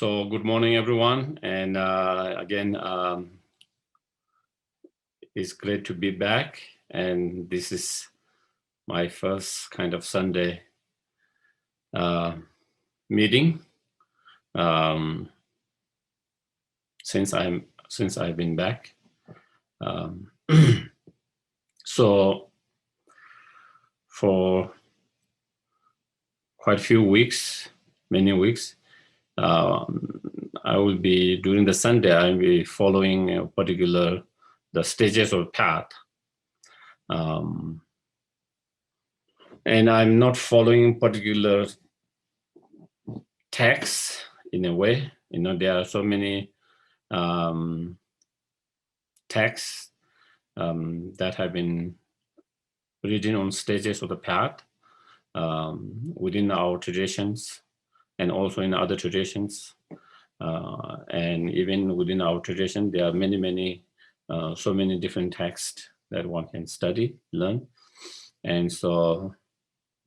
So good morning, everyone. And again, it's great to be back. And this is my first kind of Sunday meeting since I've been back. So for quite a few weeks, many weeks, I will be, during the Sunday, I will be following a particular, the stages of path. And I'm not following particular texts in a way. There are so many texts that have been written on stages of the path within our traditions and also in other traditions. And even within our tradition, there are many, so many different texts that one can study, learn. And so,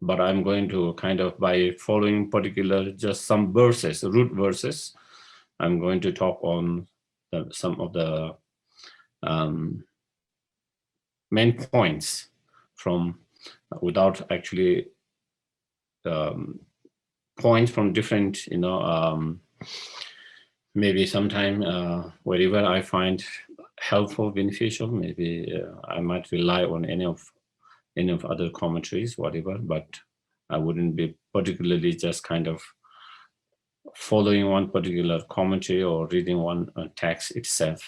but I'm going to kind of, by following particular, just some verses, root verses, I'm going to talk on some of the main points from, without actually points from different, maybe sometime wherever I find helpful, beneficial, maybe I might rely on any of other commentaries, whatever, but I wouldn't be particularly just kind of following one particular commentary or reading one text itself.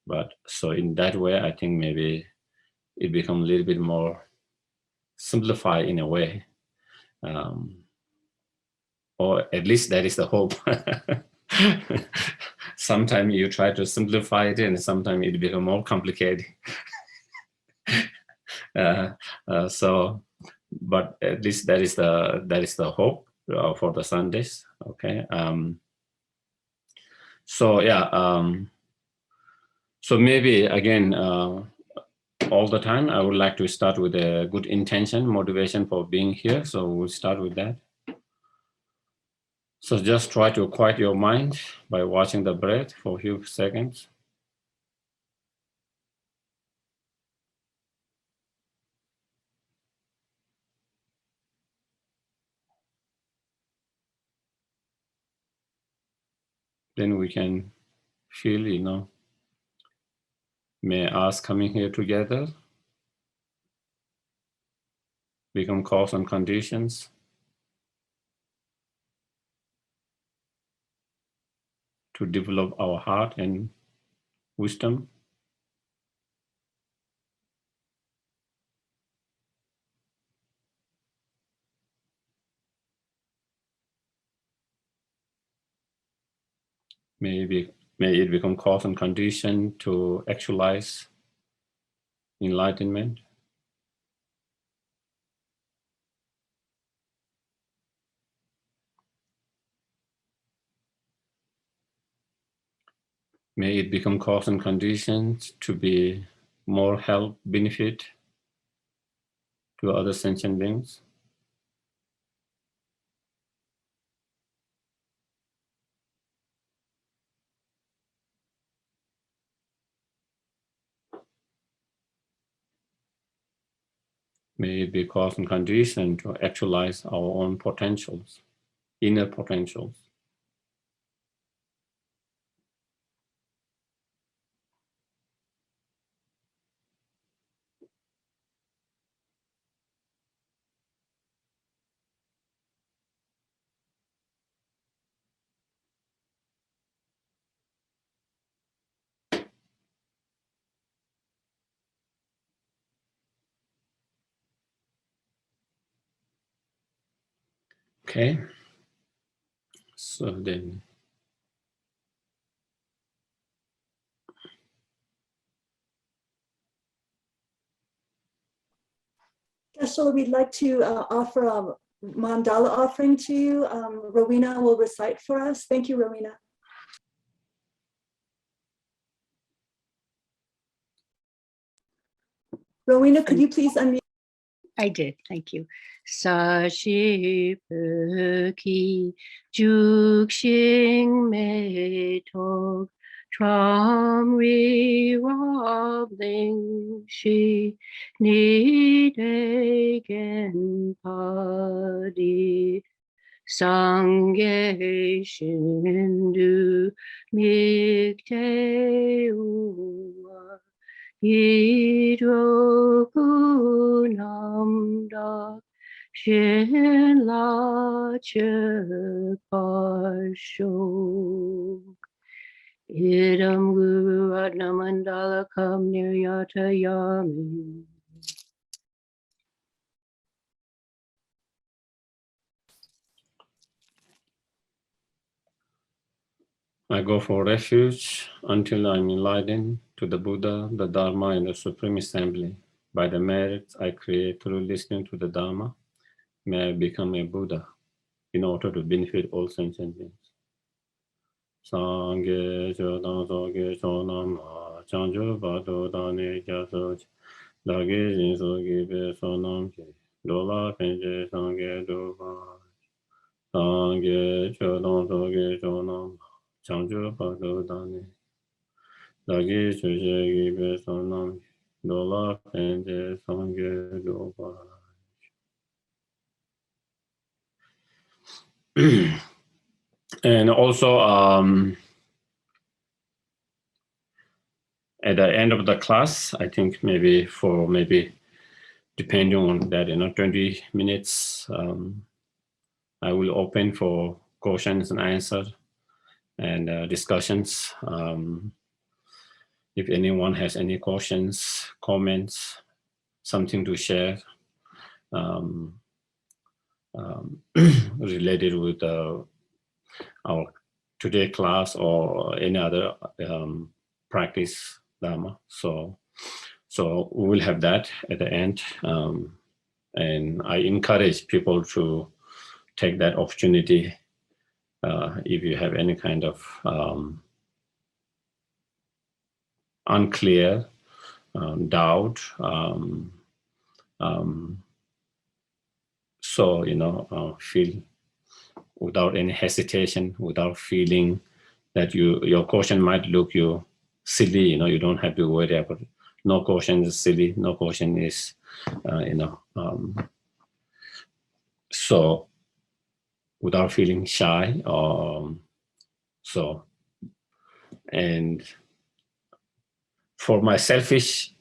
But so in that way, I think maybe it becomes a little bit more simplified in a way. Or at least that is the hope. Sometimes you try to simplify it and sometimes it becomes more complicated. So, but at least that is the hope for the Sundays. Okay. So yeah. So maybe again, all the time, I would like to start with a good intention, motivation for being here. So we'll start with that. So just try to quiet your mind by watching the breath for a few seconds. Then we can feel, may us coming here together become cause and conditions to develop our heart and wisdom. May it become cause and condition to actualize enlightenment. May it become cause and conditions to be more help, benefit to other sentient beings. May it be cause and condition to actualize our own potentials, inner potentials. Okay, so then Geshe-la, we'd like to offer a mandala offering to you. Rowena will recite for us. Thank you, Rowena. Rowena, could you please unmute? I did, thank you. Sashi Puki Juxing Me Tog Tram Ri Wobbling Shi Ni De Gen Padi Sangye Shindu Mikte Uwa Hidroku Namda Shin-la Parsho Idam Guru Ratna Mandala Kam Niryata Yami. I go for refuge until I'm enlightened to the Buddha, the Dharma, and the Supreme Assembly. By the merits I create through listening to the Dharma, may I become a Buddha in order to benefit all sentient beings. Sangye Chodam Soge Chonam Chanjo Bado Dane Kyasoj Dage Jinso Gibe Sonam Ki Dola Penje Sangye Doba Sangye Chodam Soge Chonam Chanjo Bado Dane Dagi Chuje Gibe Sonam Dola Penje Sangye Doba. And also at the end of the class, I think maybe depending on that, 20 minutes, I will open for questions and answers and discussions. If anyone has any questions, comments, something to share related with our today class or any other practice Dharma. So we will have that at the end. And I encourage people to take that opportunity if you have any kind of unclear doubt. So, feel without any hesitation, without feeling that your question might look you silly, you don't have to worry about it. No question is silly, no question is, so without feeling shy. And for my selfishness,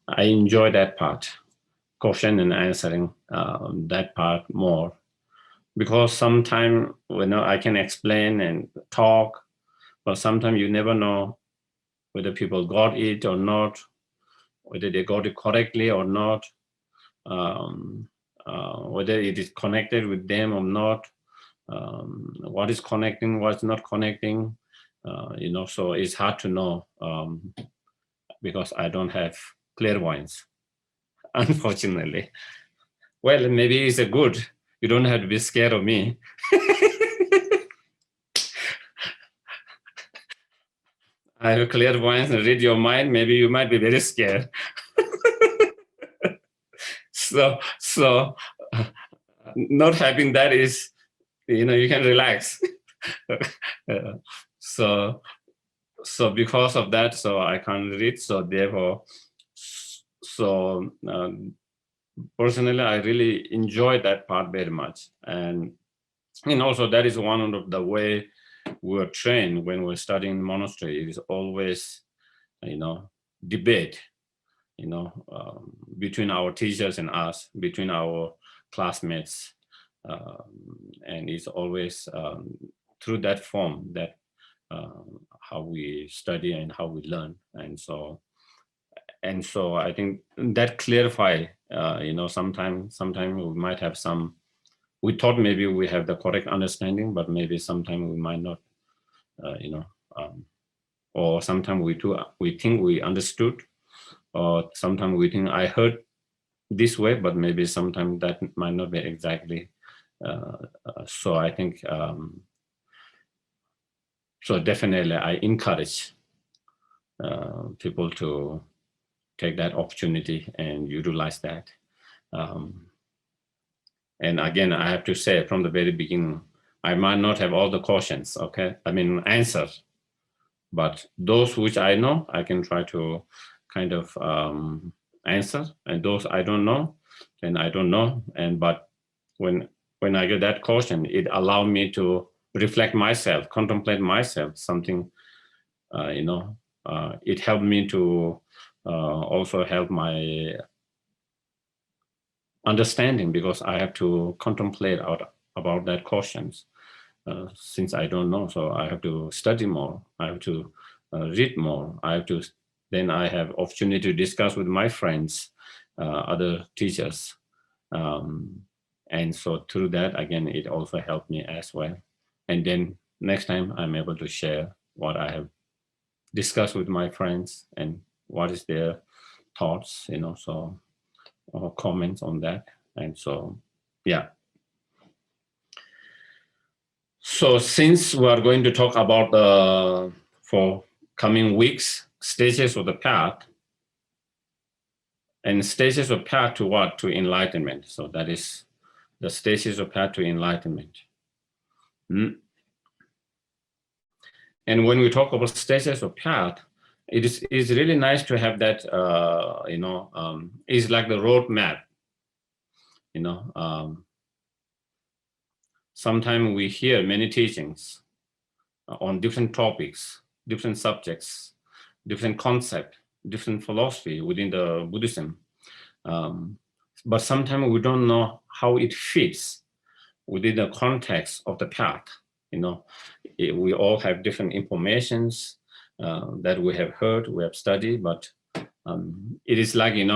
I enjoy that part, question and answering that part more, because sometimes I can explain and talk, but sometimes you never know whether people got it or not, whether they got it correctly or not, whether it is connected with them or not, what is connecting, what's not connecting, so it's hard to know because I don't have clairvoyance, unfortunately. Well, maybe it's a good. You don't have to be scared of me. I have clairvoyance and read your mind. Maybe you might be very scared. So not having that is, you can relax. So because of that, so I can't read. So therefore, personally, I really enjoy that part very much. And also that is one of the way we're trained when we're studying monastery. It is always, debate, between our teachers and us, between our classmates. And it's always through that form that how we study and how we learn. And so I think that clarify, sometimes we might have we thought maybe we have the correct understanding, but maybe sometimes we might not, or sometimes we think we understood, or sometimes we think I heard this way, but maybe sometimes that might not be exactly. So I think So definitely I encourage people to take that opportunity and utilize that. And again, I have to say from the very beginning, I might not have all the questions, okay? I mean, answers, but those which I know, I can try to kind of answer, and those I don't know, then I don't know. And but when I get that question, it allowed me to reflect myself, contemplate myself, something, it helped me to also help my understanding, because I have to contemplate about that questions since I don't know. So I have to study more. I have to read more. Then I have opportunity to discuss with my friends, other teachers. And so through that, again, it also helped me as well. And then next time I'm able to share what I have discussed with my friends and what is their thoughts, so or comments on that. And so, yeah. So since we are going to talk about for coming weeks, stages of the path, and stages of path to what? To enlightenment. So that is the stages of path to enlightenment. And when we talk about stages of path, it is really nice to have that, it's like the road map, sometimes we hear many teachings on different topics, different subjects, different concept, different philosophy within the Buddhism. But sometimes we don't know how it fits within the context of the path. We all have different informations that we have heard, we have studied, but it is like, you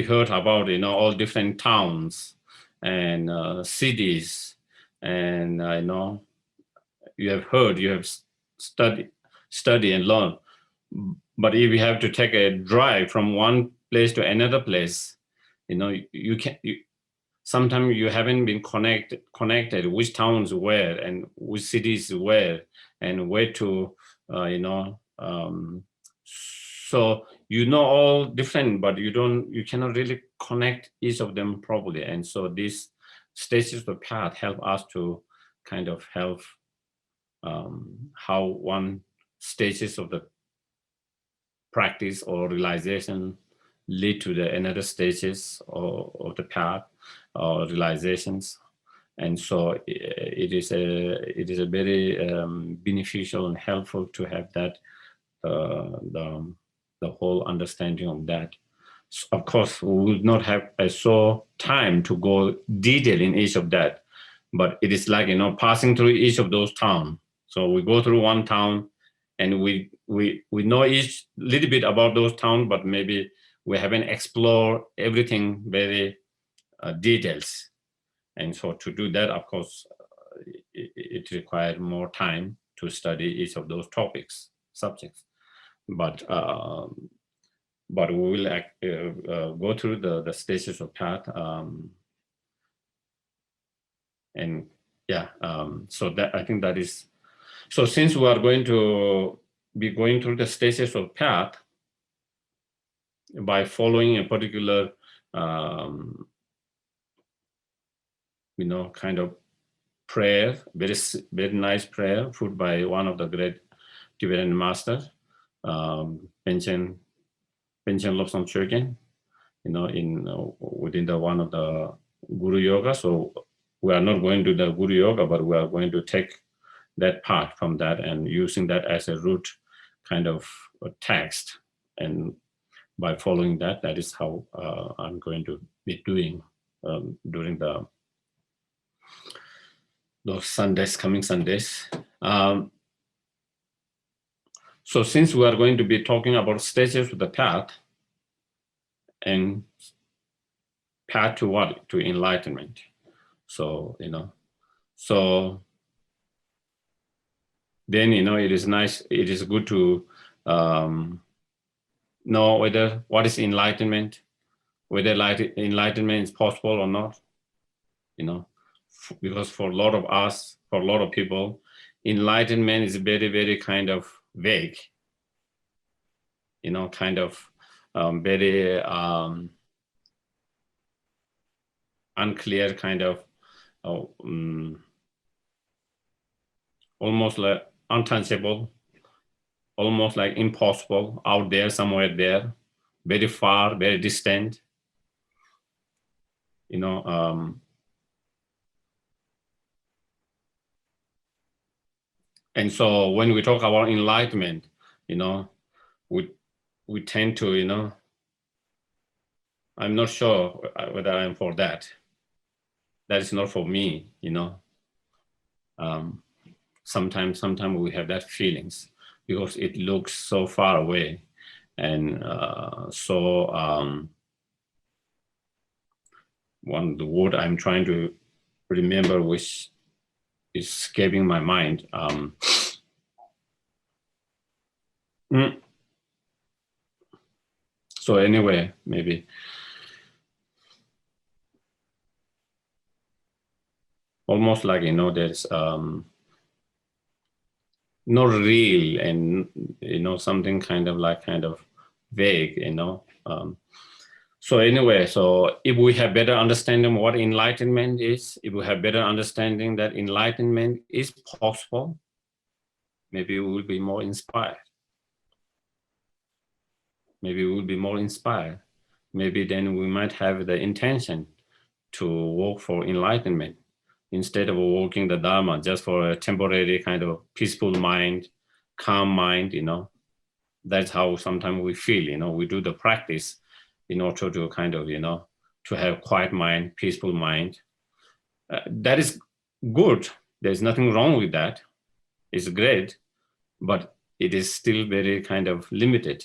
heard about, all different towns and cities, and you have heard, you have study and learn. But if you have to take a drive from one place to another place, sometimes you haven't been connected which towns where and which cities where and where to, so all different, but you cannot really connect each of them properly. And so these stages of the path help us to kind of help how one stages of the practice or realization lead to the another stages of the path or realizations. And so it is a very beneficial and helpful to have that the whole understanding of that. So of course, we would not have so time to go detail in each of that, but it is like passing through each of those towns. So we go through one town, and we know each little bit about those towns, but maybe we haven't explored everything very details. And so to do that, of course, it required more time to study each of those topics, subjects. But we will go through the stages of path, and yeah. So that I think that is. So since we are going to be going through the stages of path by following a particular, kind of prayer, very nice prayer put by one of the great Tibetan masters, Panchen Lobsang Chogen, within the one of the Guru Yoga. So we are not going to the Guru Yoga, but we are going to take that part from that and using that as a root kind of text. And by following that, that is how I'm going to be doing during those Sundays, coming Sundays. So since we are going to be talking about stages of the path, and path to what? To enlightenment. So, so then, it is nice, it is good to know whether what is enlightenment, whether enlightenment is possible or not. because for a lot of us, for a lot of people, enlightenment is very, very kind of vague, kind of very unclear, kind of almost like untouchable, almost like impossible, out there, somewhere there, very far, very distant, and so when we talk about enlightenment, we tend to, I'm not sure whether I'm for that. That is not for me, Sometimes we have that feelings because it looks so far away, and the word I'm trying to remember, which is escaping my mind. So anyway, maybe almost like, there's not real and, something kind of vague, So anyway, so if we have better understanding what enlightenment is, if we have better understanding that enlightenment is possible, maybe we will be more inspired. Maybe we will be more inspired. Maybe then we might have the intention to work for enlightenment instead of working the Dharma just for a temporary kind of peaceful mind, calm mind, That's how sometimes we feel, we do the practice in order to kind of, to have quiet mind, peaceful mind. That is good. There's nothing wrong with that. It's great, but it is still very kind of limited,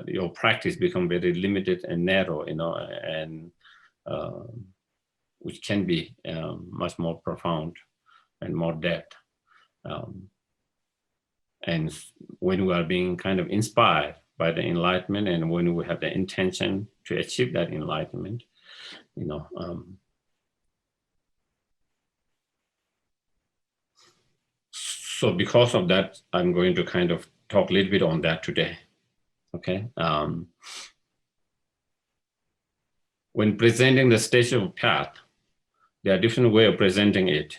your practice become very limited and narrow, and which can be much more profound and more depth. And when we are being kind of inspired by the enlightenment, and when we have the intention to achieve that enlightenment, so because of that, I'm going to kind of talk a little bit on that today. Okay. When presenting the stage of path, there are different ways of presenting it,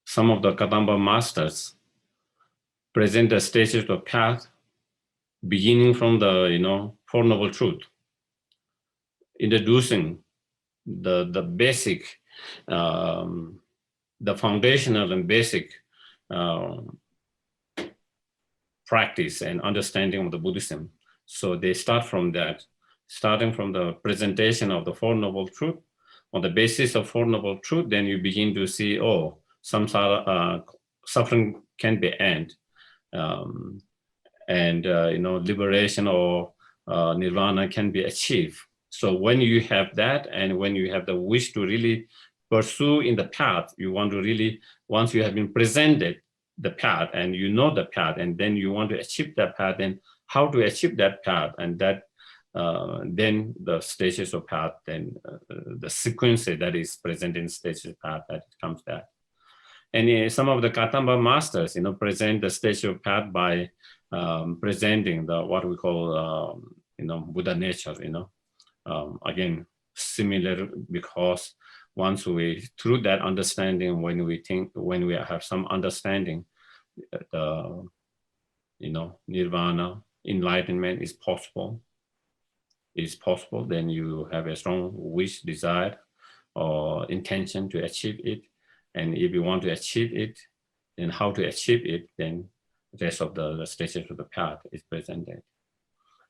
Some of the Kadamba masters present the stages of path beginning from the, Four Noble Truth, introducing the basic, the foundational and basic practice and understanding of the Buddhism. So they start from that, starting from the presentation of the Four Noble Truth. On the basis of Four Noble Truth, then you begin to see, samsara, suffering can be end, and liberation or nirvana can be achieved. So when you have that, and when you have the wish to really pursue in the path, you want to really, once you have been presented the path and the path, and then you want to achieve that path, then how to achieve that path, and that then the stages of path, then the sequence that is present in stages of path, that comes that. And some of the Kadamba masters, present the stage of path by presenting the what we call, Buddha nature. Again, similar, because once we, through that understanding, when we have some understanding, nirvana, enlightenment is possible. Then you have a strong wish, desire, or intention to achieve it. And if you want to achieve it, then how to achieve it, then the rest of the stages of the path is presented.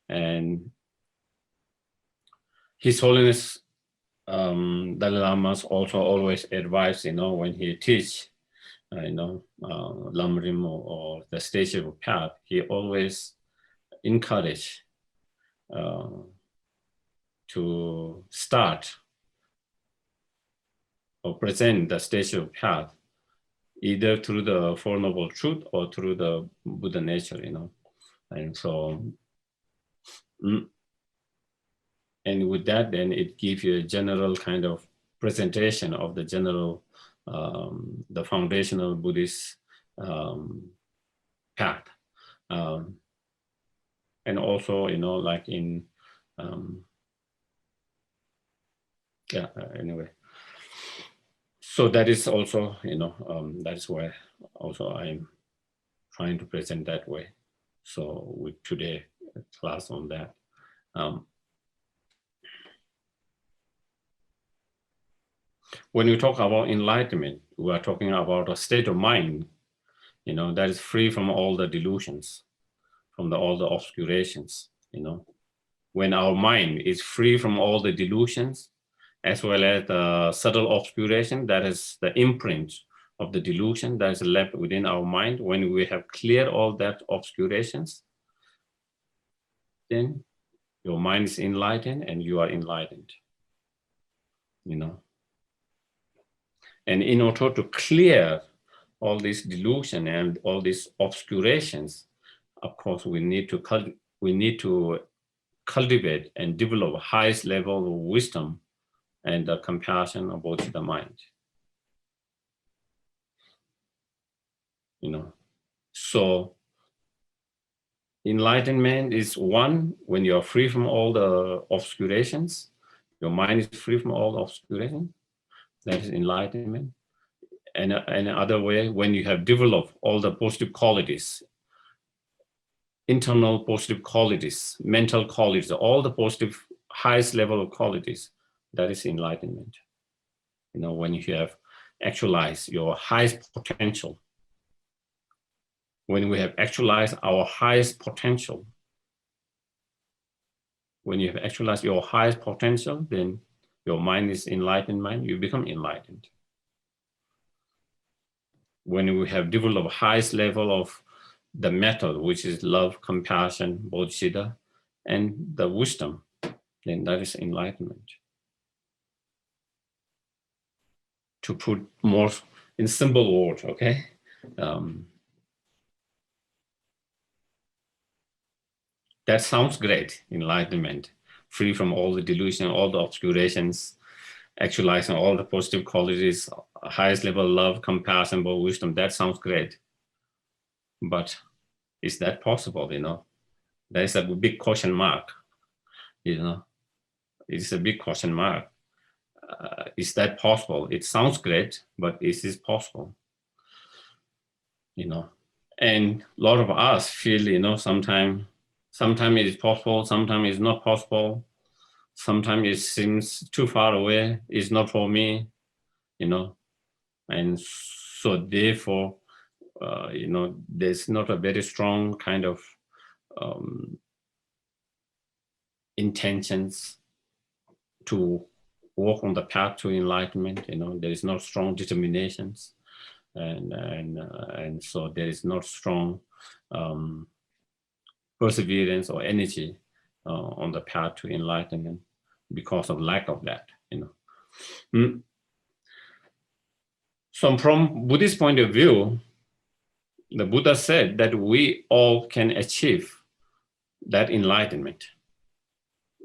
And His Holiness Dalai Lama also always advise, when he teach, Lamrim or the stage of a path, he always encourage to start or present the stage of path either through the Four Noble Truth or through the Buddha nature, And so And with that, then it gives you a general kind of presentation of the general, the foundational Buddhist path. And also, like in, anyway. So that is also, that is why also I'm trying to present that way. So with today class on that. When we talk about enlightenment, we are talking about a state of mind, that is free from all the delusions, from all the obscurations, When our mind is free from all the delusions, as well as the subtle obscuration, that is the imprint of the delusion that is left within our mind. When we have cleared all that obscurations, then your mind is enlightened and you are enlightened, And in order to clear all this delusion and all these obscurations, of course, we need to cultivate and develop highest level of wisdom and the compassion about the mind. So enlightenment is one, when you're free from all the obscurations, your mind is free from all the obscuration, that is enlightenment. And another way, when you have developed all the positive qualities, internal positive qualities, mental qualities, all the positive highest level of qualities, that is enlightenment. When you have actualized your highest potential, when we have actualized our highest potential, when you have actualized your highest potential, then your mind is enlightened mind, you become enlightened. When we have developed highest level of the method, which is love, compassion, bodhicitta, and the wisdom, then that is enlightenment. To put more in simple words, okay? That sounds great, enlightenment, free from all the delusion, all the obscurations, actualizing all the positive qualities, highest level love, compassion, wisdom. That sounds great. But is that possible, There is a big question mark, It's a big question mark. Is that possible? It sounds great, but is this possible? And a lot of us feel, sometimes it is possible, sometimes it's not possible. Sometimes it seems too far away, it's not for me, And so therefore, there's not a very strong kind of intentions to walk on the path to enlightenment. There is not strong determinations, and so there is not strong perseverance or energy on the path to enlightenment because of lack of that. So from Buddhist point of view, the Buddha said that we all can achieve that enlightenment.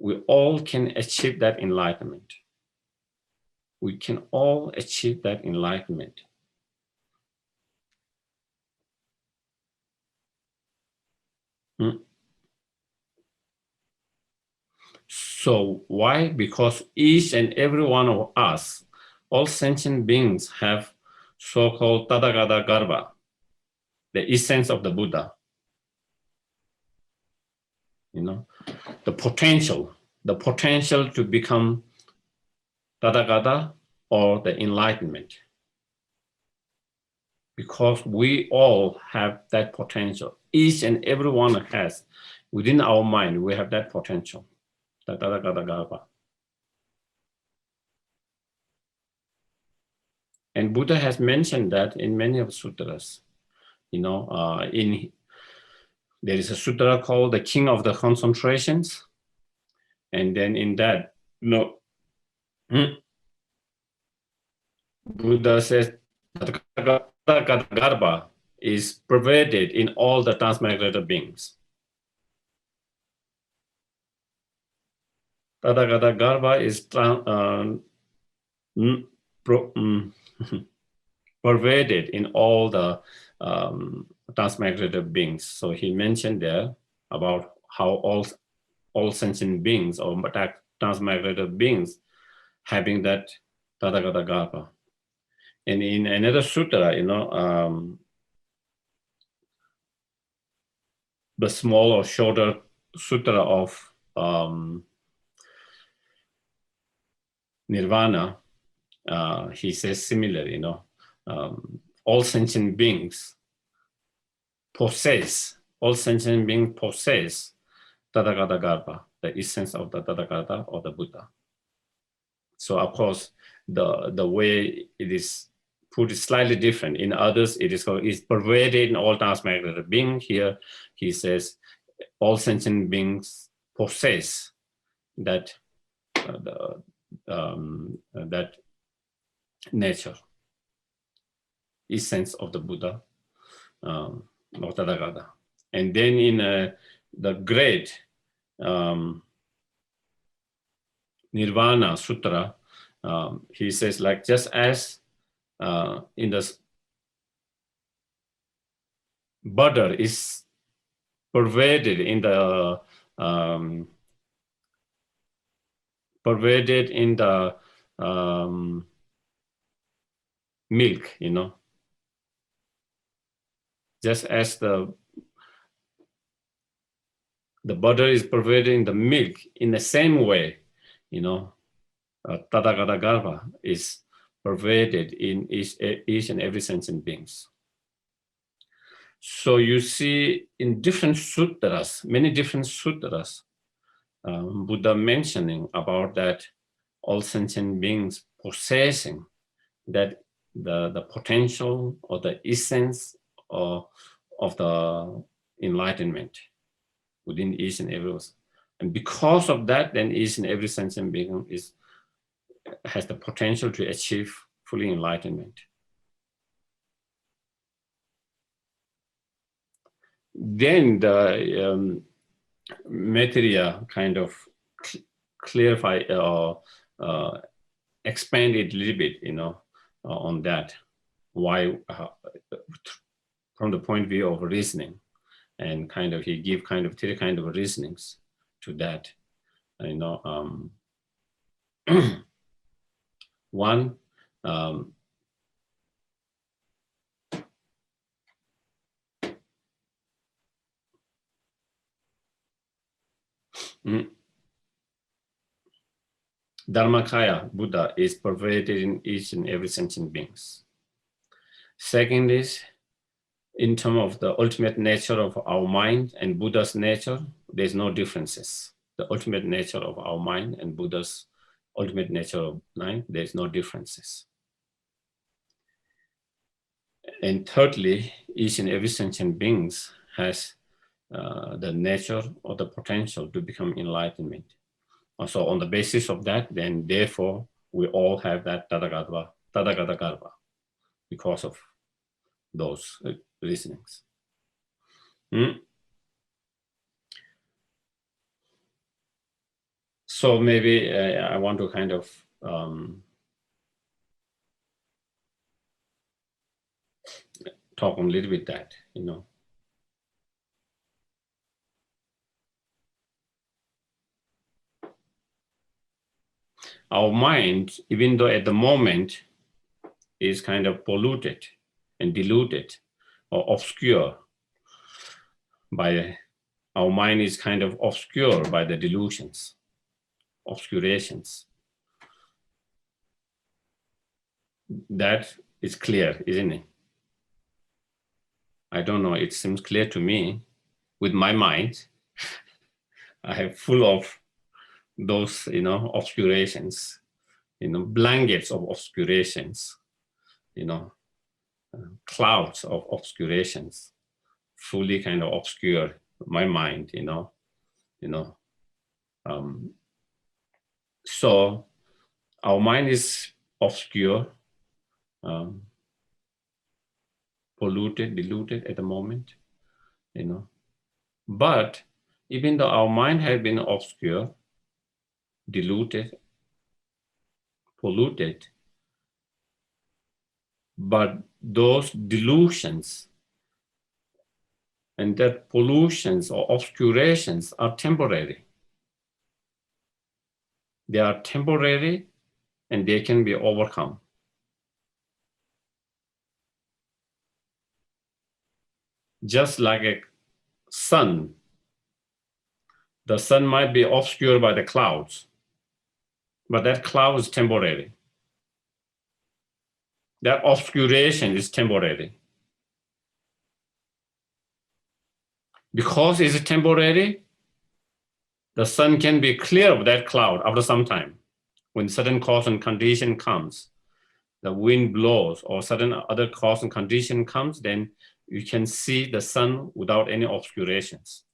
We all can achieve that enlightenment. We can all achieve that enlightenment. So why? Because each and every one of us, all sentient beings, have so-called Tathagata Garbha, the essence of the Buddha. The potential to become Tathagata or the enlightenment. Because we all have that potential. Each and every one has, within our mind, we have that potential, the Tathagata Garbha. And Buddha has mentioned that in many of the sutras. There is a sutra called the King of the Concentrations. And then in that, Buddha says that Tathagata Garbha is pervaded in all the transmigrated beings. Tathagata Garbha is pervaded in all the transmigrated beings. So he mentioned there about how all sentient beings or transmigrated beings having that Tathagata Garbha. And in another sutra, the small or shorter sutra of Nirvana, he says similar, all sentient beings possess Tathagata Garbha, the essence of the Tathagata or the Buddha. So of course, the way it is put is slightly different. In others, it is pervaded in all transmigrated beings. Here, he says all sentient beings possess that that nature, essence of the Buddha, or Tathagata. And then in the great Nirvana Sutra, he says, like, just as in the butter is pervaded in the milk, just as the butter is pervaded in the milk, in the same way, Tathagata Garbha is pervaded in each and every sentient beings. So you see in different sutras, many different sutras, Buddha mentioning about that all sentient beings possessing that the potential or the essence of the enlightenment within each and every one. And because of that, then each and every sentient being has the potential to achieve fully enlightenment. Then the Maitreya kind of clarify or expand it a little bit, on that. Why, from the point of view of reasoning, and he give three kind of reasonings to that. One, Dharmakaya Buddha is pervaded in each and every sentient beings. Second is, in terms of the ultimate nature of our mind and Buddha's nature, there's no differences. The ultimate nature of our mind and Buddha's ultimate nature of mind, there's no differences. And thirdly, each and every sentient beings has the nature or the potential to become enlightenment. So on the basis of that, then therefore, we all have that Tathagata Garbha because of those reasonings. So maybe I want to kind of talk a little bit that, Our mind, even though at the moment is kind of polluted and diluted or obscure by, our mind is kind of obscured by the delusions, obscurations. That is clear, isn't it? I don't know, it seems clear to me with my mind. I have full of those, obscurations, blankets of obscurations, clouds of obscurations, fully kind of obscure my mind, so our mind is obscure, polluted, diluted at the moment, but even though our mind has been obscure, diluted, polluted. But those delusions and that pollutions or obscurations are temporary. They are temporary and they can be overcome. Just like a sun, the sun might be obscured by the clouds, but that cloud is temporary. That obscuration is temporary. Because it's temporary, the sun can be clear of that cloud after some time. When certain cause and condition comes, the wind blows or certain other cause and condition comes, then you can see the sun without any obscurations.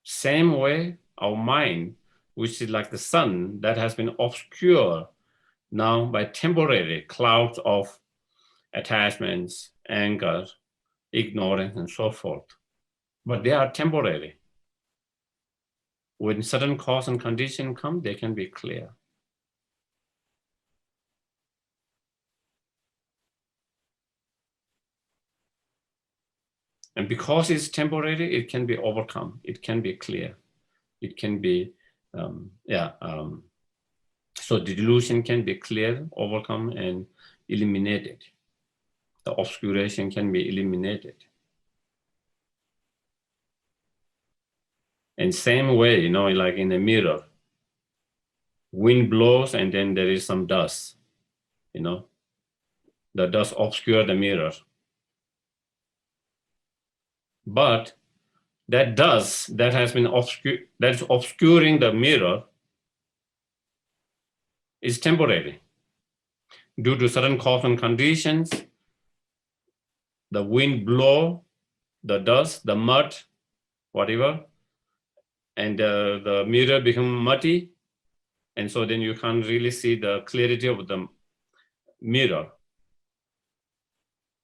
Same way, our mind, which is like the sun that has been obscured now by temporary clouds of attachments, anger, ignorance, and so forth. But they are temporary. When certain cause and condition come, they can be clear. And because it's temporary, it can be overcome. It can be clear. It can be, so the delusion can be cleared, overcome, and eliminated. The obscuration can be eliminated. And same way, like in a mirror, wind blows and then there is some dust, the dust obscures the mirror. But that dust that has been that's obscuring the mirror is temporary. Due to certain cause and conditions, the wind blow, the dust, the mud, whatever, and the mirror become muddy, and so then you can't really see the clarity of the mirror.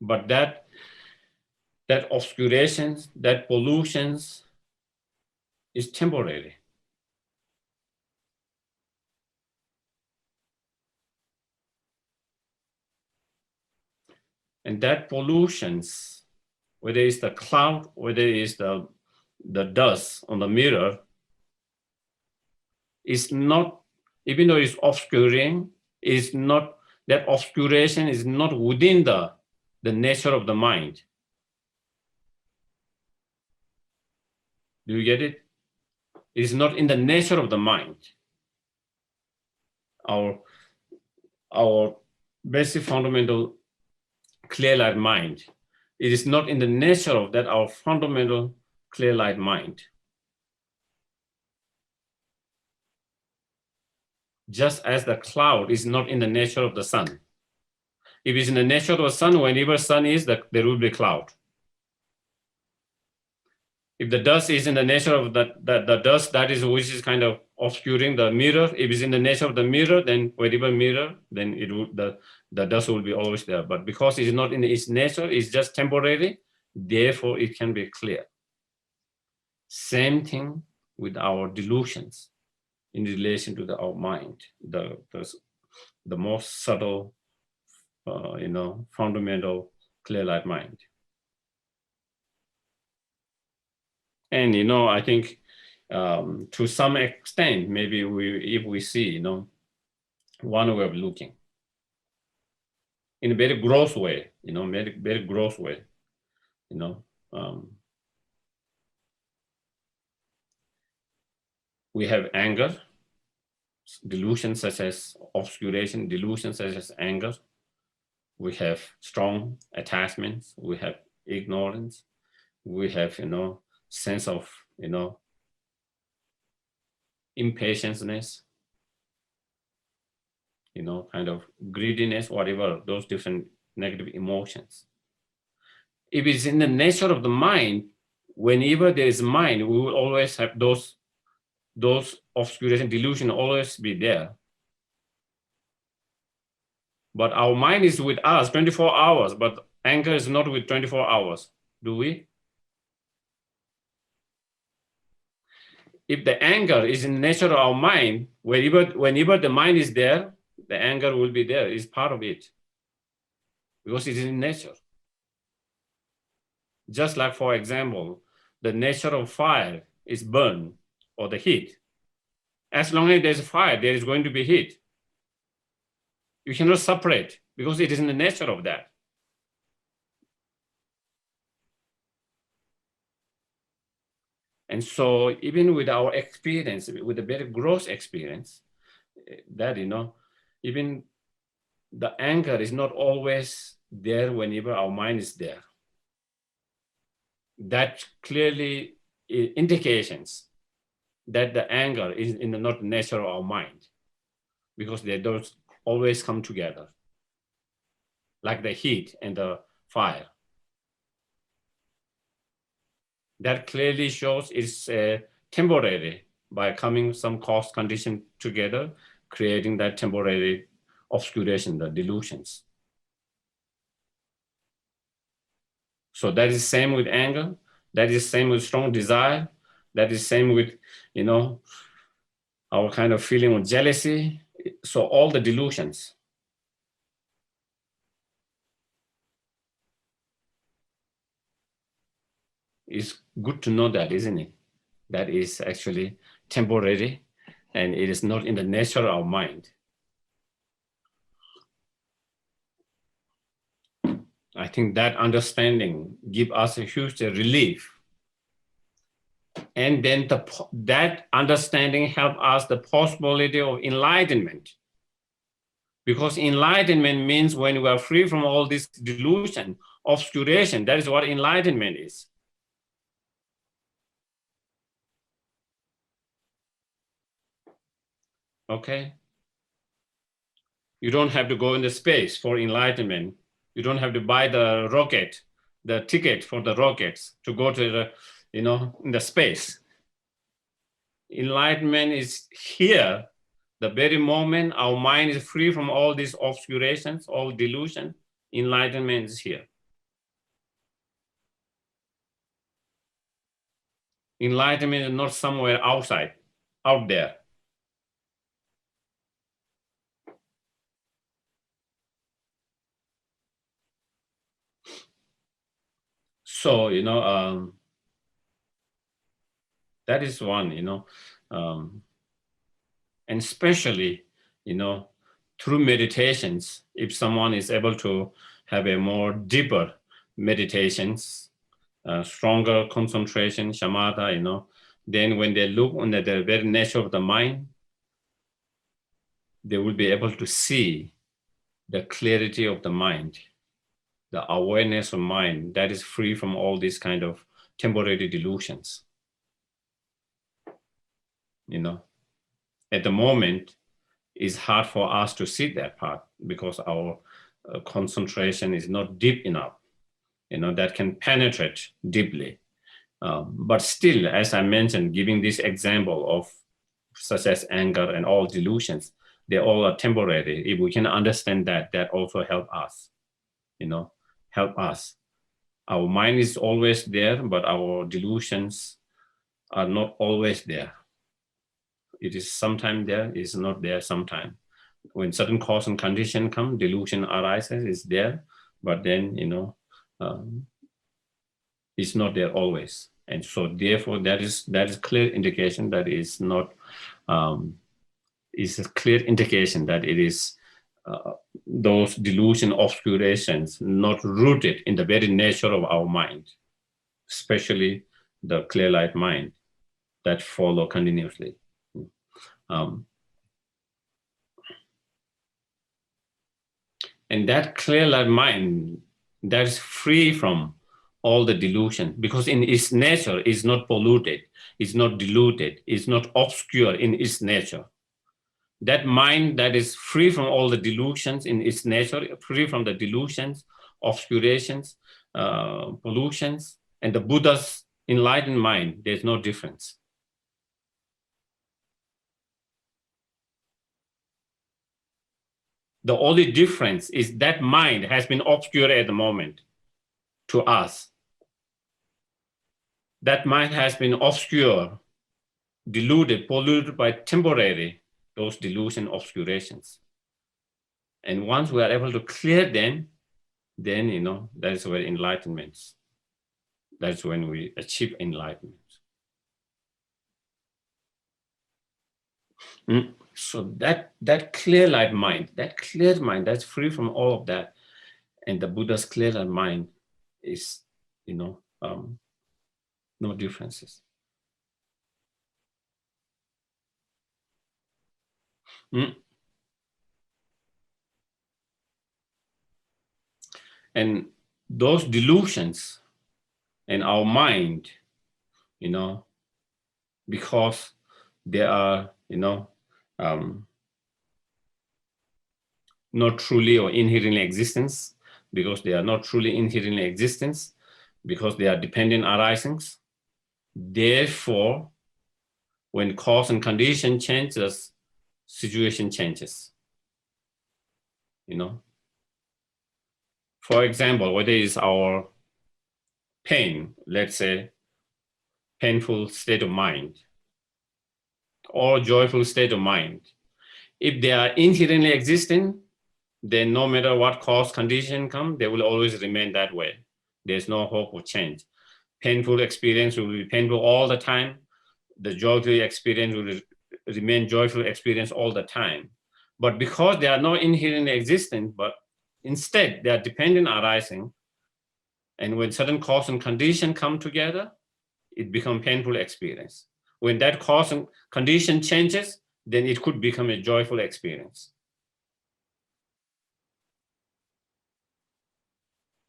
But that obscurations, that pollutions is temporary. And that pollutions, whether it's the cloud, whether it's the dust on the mirror, is not, even though it's obscuring, is not, that obscuration is not within the nature of the mind. Do you get it? It is not in the nature of the mind. Our basic fundamental clear light mind. It is not in the nature of that, our fundamental clear light mind. Just as the cloud is not in the nature of the sun. If it's in the nature of the sun, whenever sun is, there will be cloud. If the dust is in the nature of the dust, that is which is kind of obscuring the mirror. If it's in the nature of the mirror, then whatever mirror, then it will, the dust will be always there. But because it's not in its nature, it's just temporary, therefore it can be clear. Same thing with our delusions in relation to our mind, the most subtle, fundamental clear light mind. And, I think to some extent, maybe if we see, one way of looking in a very gross way, very, very gross way, we have anger, delusions such as obscuration, delusions such as anger. We have strong attachments. We have ignorance. We have, sense of, impatience, kind of greediness, whatever, those different negative emotions. If it's in the nature of the mind, whenever there is mind, we will always have those obscuration, delusion always be there. But our mind is with us 24 hours, but anger is not with 24 hours. Do we? if the anger is in the nature of our mind, whenever the mind is there, the anger will be there, it's part of it. Because it is in nature. Just like, for example, the nature of fire is burn or the heat. As long as there's fire, there is going to be heat. You cannot separate because it is in the nature of that. And so even with our experience, with a very gross experience, that, even the anger is not always there whenever our mind is there. That clearly indications that the anger is in the not nature of our mind, because they don't always come together, like the heat and the fire. That clearly shows it's temporary by coming some cause condition together, creating that temporary obscuration, the delusions. So that is same with anger. That is same with strong desire. That is same with, our kind of feeling of jealousy. So all the delusions. It's good to know that, isn't it? That is actually temporary and it is not in the nature of our mind. I think that understanding gives us a huge relief. And then that understanding helps us the possibility of enlightenment. Because enlightenment means when we are free from all this delusion, obscuration, that is what enlightenment is. Okay? You don't have to go into space for enlightenment. You don't have to buy the rocket, the ticket for the rockets to go to the, in the space. Enlightenment is here, the very moment our mind is free from all these obscurations, all delusion, enlightenment is here. Enlightenment is not somewhere outside, out there. So, that is one, and especially, through meditations, if someone is able to have a more deeper meditations, stronger concentration, shamatha, then when they look on the very nature of the mind, they will be able to see the clarity of the mind, the awareness of mind that is free from all these kind of temporary delusions. At the moment, it's hard for us to see that part because our concentration is not deep enough, that can penetrate deeply. But still, as I mentioned, giving this example of such as anger and all delusions, they all are temporary. If we can understand that, that also help us, help us. Our mind is always there, but our delusions are not always there. It is sometimes there, it's not there sometimes. When certain cause and condition come, delusion arises, it's there, but then, it's not there always. And so therefore that is clear indication that is not, is a clear indication that it is those delusion obscurations not rooted in the very nature of our mind, especially the clear light mind that follow continuously. And that clear light mind that is free from all the delusion, because in its nature is not polluted, it's not diluted, it's not obscure in its nature. That mind that is free from all the delusions in its nature, free from the delusions, obscurations, pollutions, and the Buddha's enlightened mind, there's no difference. The only difference is that mind has been obscured at the moment to us. That mind has been obscured diluted, polluted by temporary, those delusion obscurations. And once we are able to clear them, then, that is where enlightenment. That's when we achieve enlightenment. So that clear light mind, that's free from all of that. And the Buddha's clear light mind is, no differences. And those delusions in our mind, because they are, not truly or inherently existence, because they are not truly inherently existence, because they are dependent arisings. Therefore, when cause and condition changes, situation changes. For example, whether it's our pain, let's say, painful state of mind, or joyful state of mind, if they are inherently existing, then no matter what cause condition come, they will always remain that way. There's no hope of change. Painful experience will be painful all the time. The joyful experience will remain joyful experience all the time. But because they are not inherently existent, but instead they are dependent arising, and when certain cause and condition come together, it becomes painful experience. When that cause and condition changes, then it could become a joyful experience.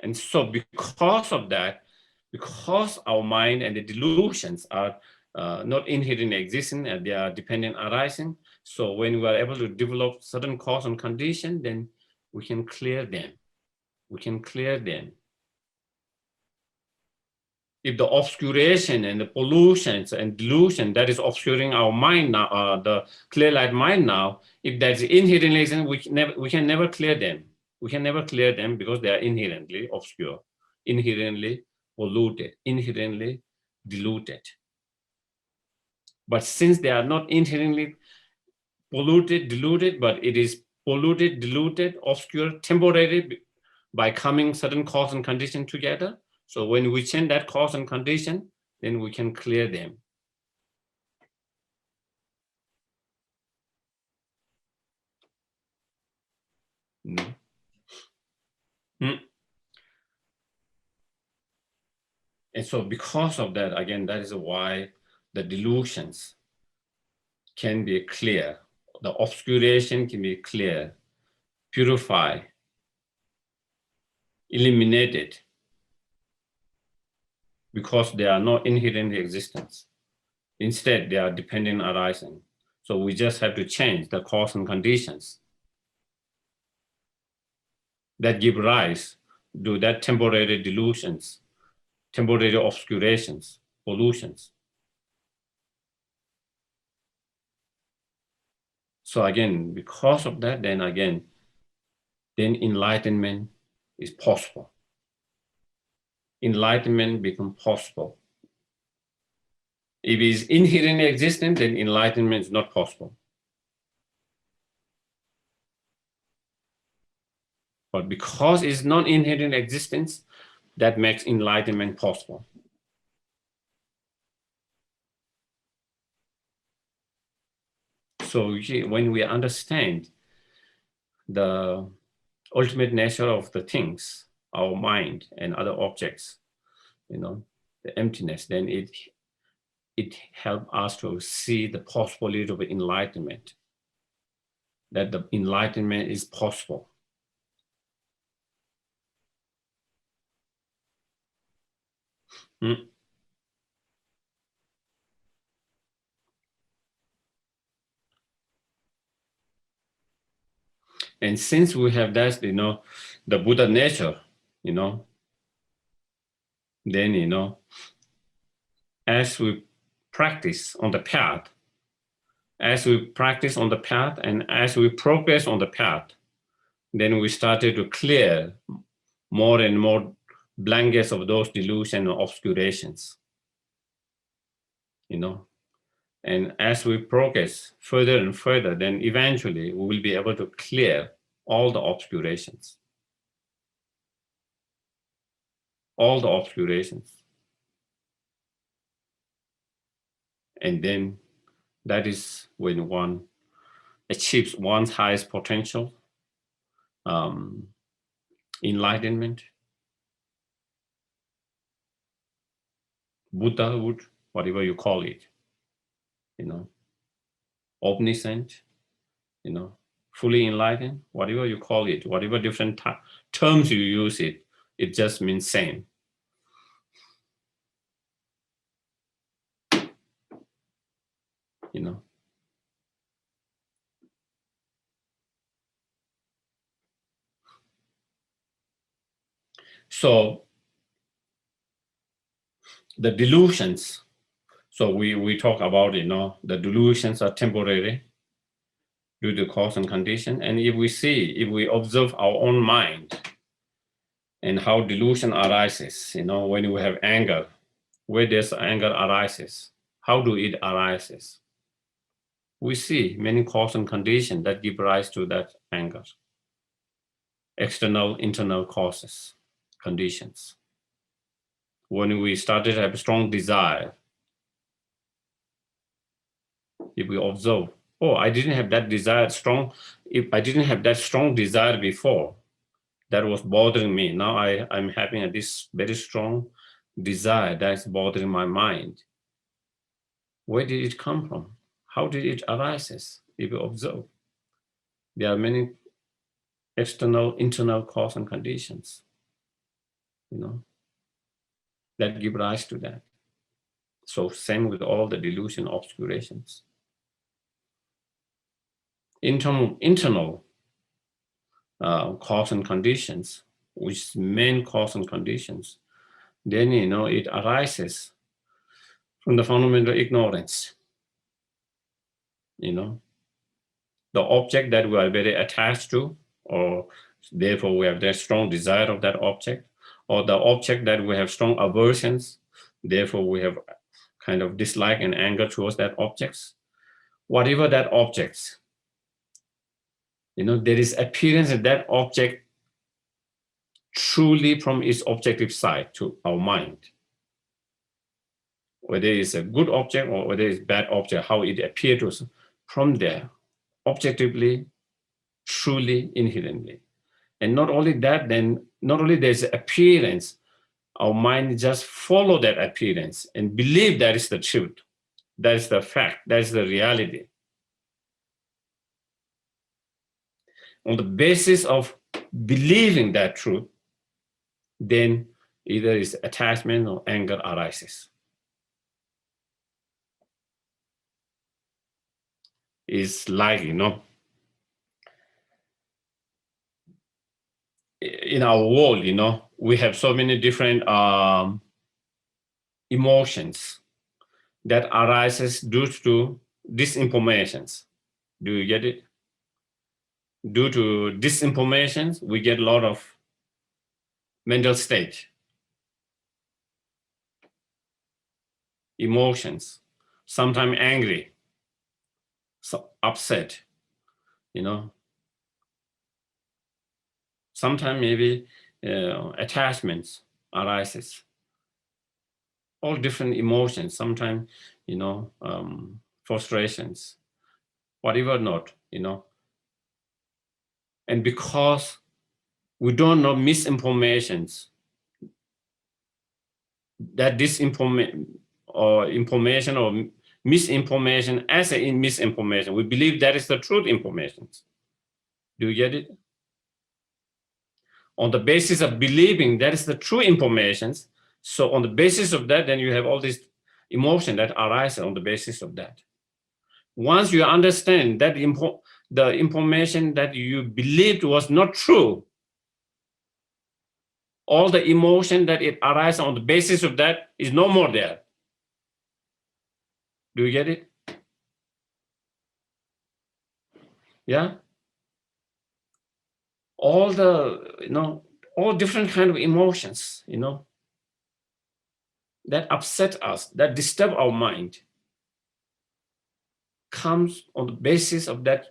And so because of that, because our mind and the delusions are not inherently existing and they are dependent arising, so when we are able to develop certain cause and condition, then we can clear them. We can clear them. If the obscuration and the pollutions and delusion that is obscuring our mind now, the clear light mind now, if that's inherently existing, we can never clear them. We can never clear them because they are inherently obscure, inherently polluted, inherently diluted. But since they are not inherently polluted, diluted, but it is polluted, diluted, obscure, temporary by coming certain cause and condition together. So when we change that cause and condition, then we can clear them. And so because of that, again, that is why the delusions can be clear. The obscuration can be clear, purified, eliminated, because they are not inherently existence. Instead, they are dependent arising. So we just have to change the cause and conditions that give rise to that temporary delusions, temporary obscurations, pollutions. So again, because of that, then enlightenment is possible. Enlightenment becomes possible. If it is inherently existent, then enlightenment is not possible. But because it's not inherent existence, that makes enlightenment possible. So when we understand the ultimate nature of the things, our mind and other objects, the emptiness, then it helps us to see the possibility of enlightenment, that the enlightenment is possible. And since we have that, the Buddha nature, then, as we practice on the path, and as we progress on the path, then we started to clear more and more blankets of those delusions and obscurations. And as we progress further and further, then eventually we will be able to clear all the obscurations. All the obscurations. And then that is when one achieves one's highest potential, enlightenment, Buddhahood, whatever you call it, omniscient, fully enlightened, whatever you call it, whatever different terms you use it, it just means same. So the delusions, so we talk about, the delusions are temporary due to cause and condition. And if we observe our own mind and how delusion arises, when we have anger, where does anger arises? How do it arises? We see many cause and conditions that give rise to that anger. External, internal causes, conditions. When we started to have a strong desire, if we observe, oh, I didn't have that desire strong, if I didn't have that strong desire before, that was bothering me. Now I'm having this very strong desire that's bothering my mind. Where did it come from? How did it arise? If you observe, there are many external, internal cause and conditions, that give rise to that. So same with all the delusion obscurations. Internal cause and conditions, which is main cause and conditions, then it arises from the fundamental ignorance. The object that we are very attached to, or therefore we have that strong desire of that object, or the object that we have strong aversions, therefore we have kind of dislike and anger towards that objects. Whatever that objects, there is appearance of that object truly from its objective side to our mind. Whether it's a good object or whether it's a bad object, how it appears to us from there, objectively, truly, inherently. And not only that, then not only there's appearance, our mind just follow that appearance and believe that is the truth, that is the fact, that is the reality. On the basis of believing that truth, then either is attachment or anger arises. It's like, in our world, we have so many different emotions that arises due to disinformations. Do you get it? Due to disinformation, we get a lot of mental state, emotions, sometimes angry, so upset, sometimes maybe attachments arises, all different emotions, sometimes, frustrations, whatever not, And because we don't know misinformations, that disinformation or information or misinformation as a misinformation, we believe that is the truth information. Do you get it? On the basis of believing that is the true information, so on the basis of that, then you have all this emotion that arises on the basis of that. Once you understand that the information that you believed was not true, all the emotion that it arises on the basis of that is no more there. Do you get it? Yeah? All the, all different kind of emotions, that upset us, that disturb our mind. comes on the basis of that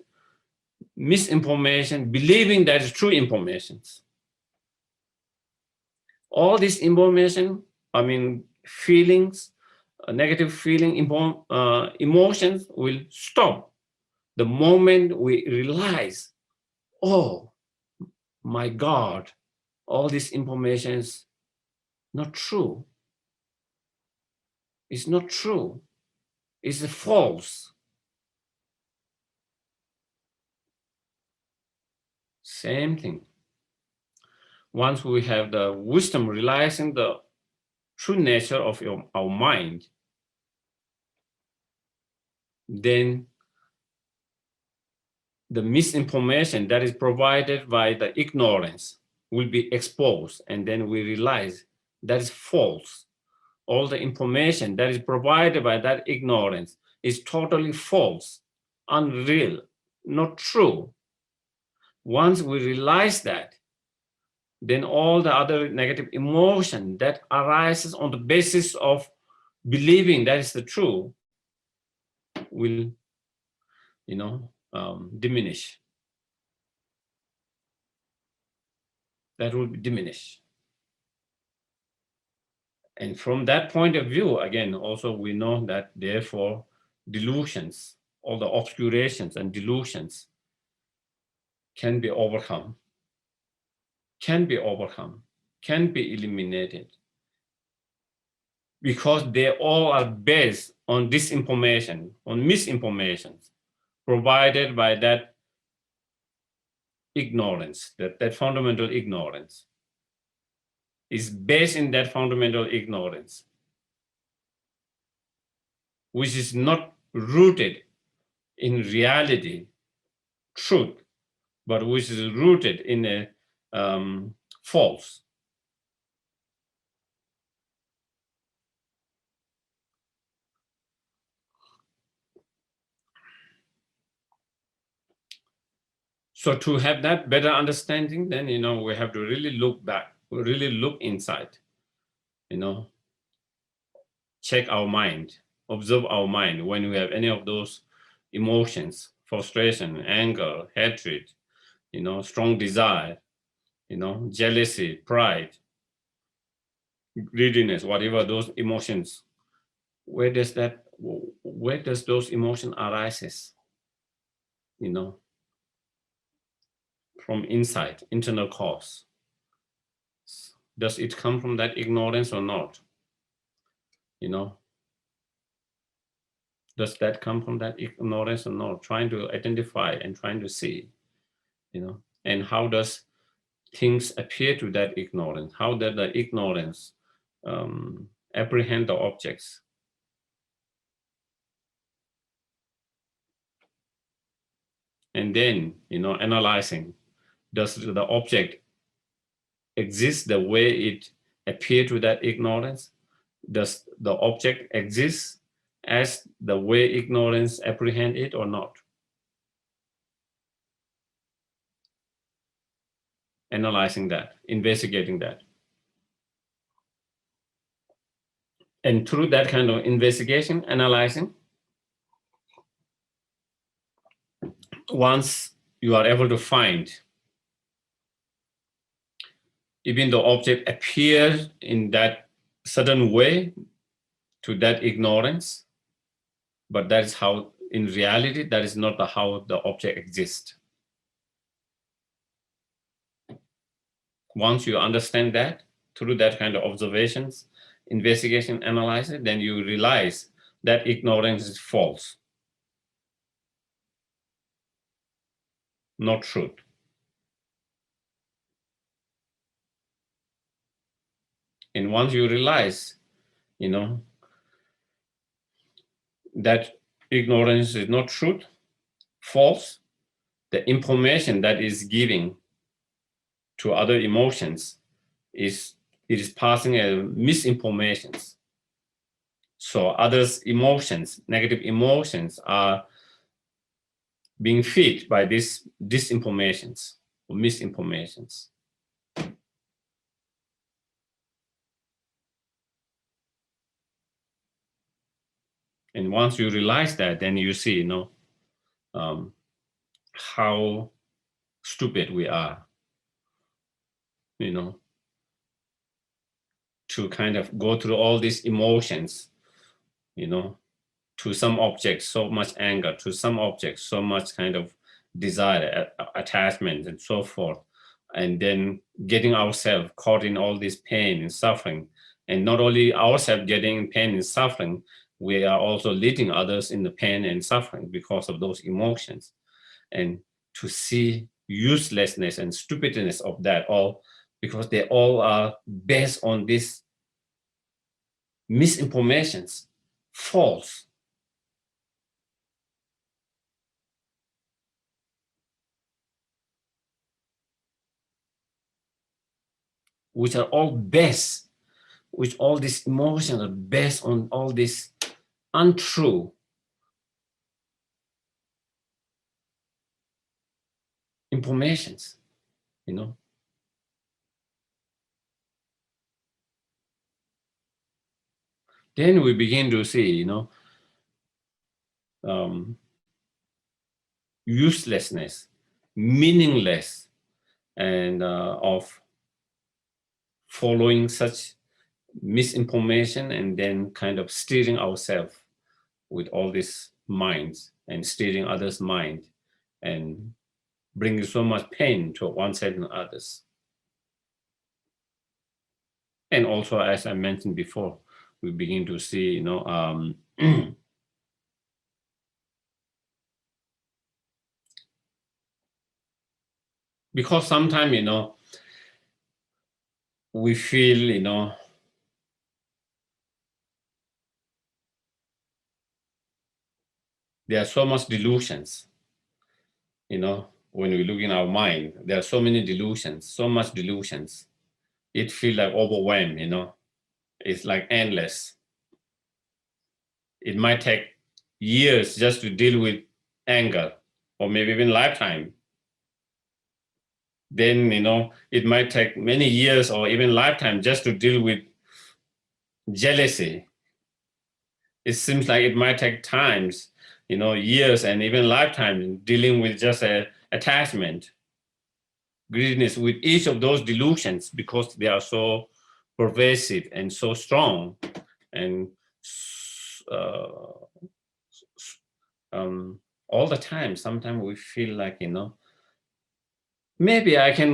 misinformation, believing that is true information. All this information, feelings, negative feeling, emotions will stop the moment we realize, oh my God, all this information is not true. It's not true. It's false. Same thing. Once we have the wisdom realizing the true nature of our mind, then the misinformation that is provided by the ignorance will be exposed, and then we realize that is false. All the information that is provided by that ignorance is totally false, unreal, not true. Once we realize that, then all the other negative emotion that arises on the basis of believing that is the true will, diminish. That will diminish. And from that point of view, again, also we know that therefore delusions, all the obscurations and delusions can be overcome, can be eliminated, because they all are based on disinformation, on misinformation provided by that ignorance, that fundamental ignorance. Is based in that fundamental ignorance, which is not rooted in reality, truth, but which is rooted in a false. So to have that better understanding, then we have to really look back, really look inside, check our mind, observe our mind when we have any of those emotions, frustration, anger, hatred, strong desire, jealousy, pride, greediness, whatever those emotions, where does those emotions arises? From inside, internal cause. Does it come from that ignorance or not? Does that come from that ignorance or not? Trying to identify and trying to see, and how does things appear to that ignorance? How does the ignorance apprehend the objects? And then, analyzing, does the object exist the way it appears to that ignorance? Does the object exist as the way ignorance apprehend it or not? Analyzing that, investigating that. And through that kind of investigation, analyzing, once you are able to find, even the object appears in that certain way to that ignorance, but that is how, in reality, that is not how the object exists. Once you understand that, through that kind of observations, investigation, analysis, then you realize that ignorance is false, not truth. And once you realize, that ignorance is not truth, false, the information that is giving to other emotions it is passing a misinformation. So others' emotions, negative emotions, are being fed by these disinformations or misinformations. And once you realize that, then you see, how stupid we are, to kind of go through all these emotions, to some objects, so much anger, to some objects, so much kind of desire, attachment, and so forth. And then getting ourselves caught in all this pain and suffering. And not only ourselves getting in pain and suffering, we are also leading others in the pain and suffering because of those emotions. And to see uselessness and stupidness of that all, because they all are based on these misinformations, false. Which are all based, which all these emotions are based on all these untrue informations, Then we begin to see, uselessness, meaningless, and of following such misinformation and then kind of steering ourselves with all these minds and steering others' mind and bringing so much pain to oneself and others. And also, as I mentioned before, we begin to see, because sometimes, we feel, there are so much delusions, when we look in our mind, there are so many delusions, so much delusions. It feels like overwhelmed, It's like endless. It might take years just to deal with anger, or maybe even lifetime. Then, it might take many years or even lifetime just to deal with jealousy. It seems like it might take times, years and even lifetime dealing with just a attachment, greediness, with each of those delusions, because they are so pervasive and so strong. And all the time, sometimes we feel like, maybe I can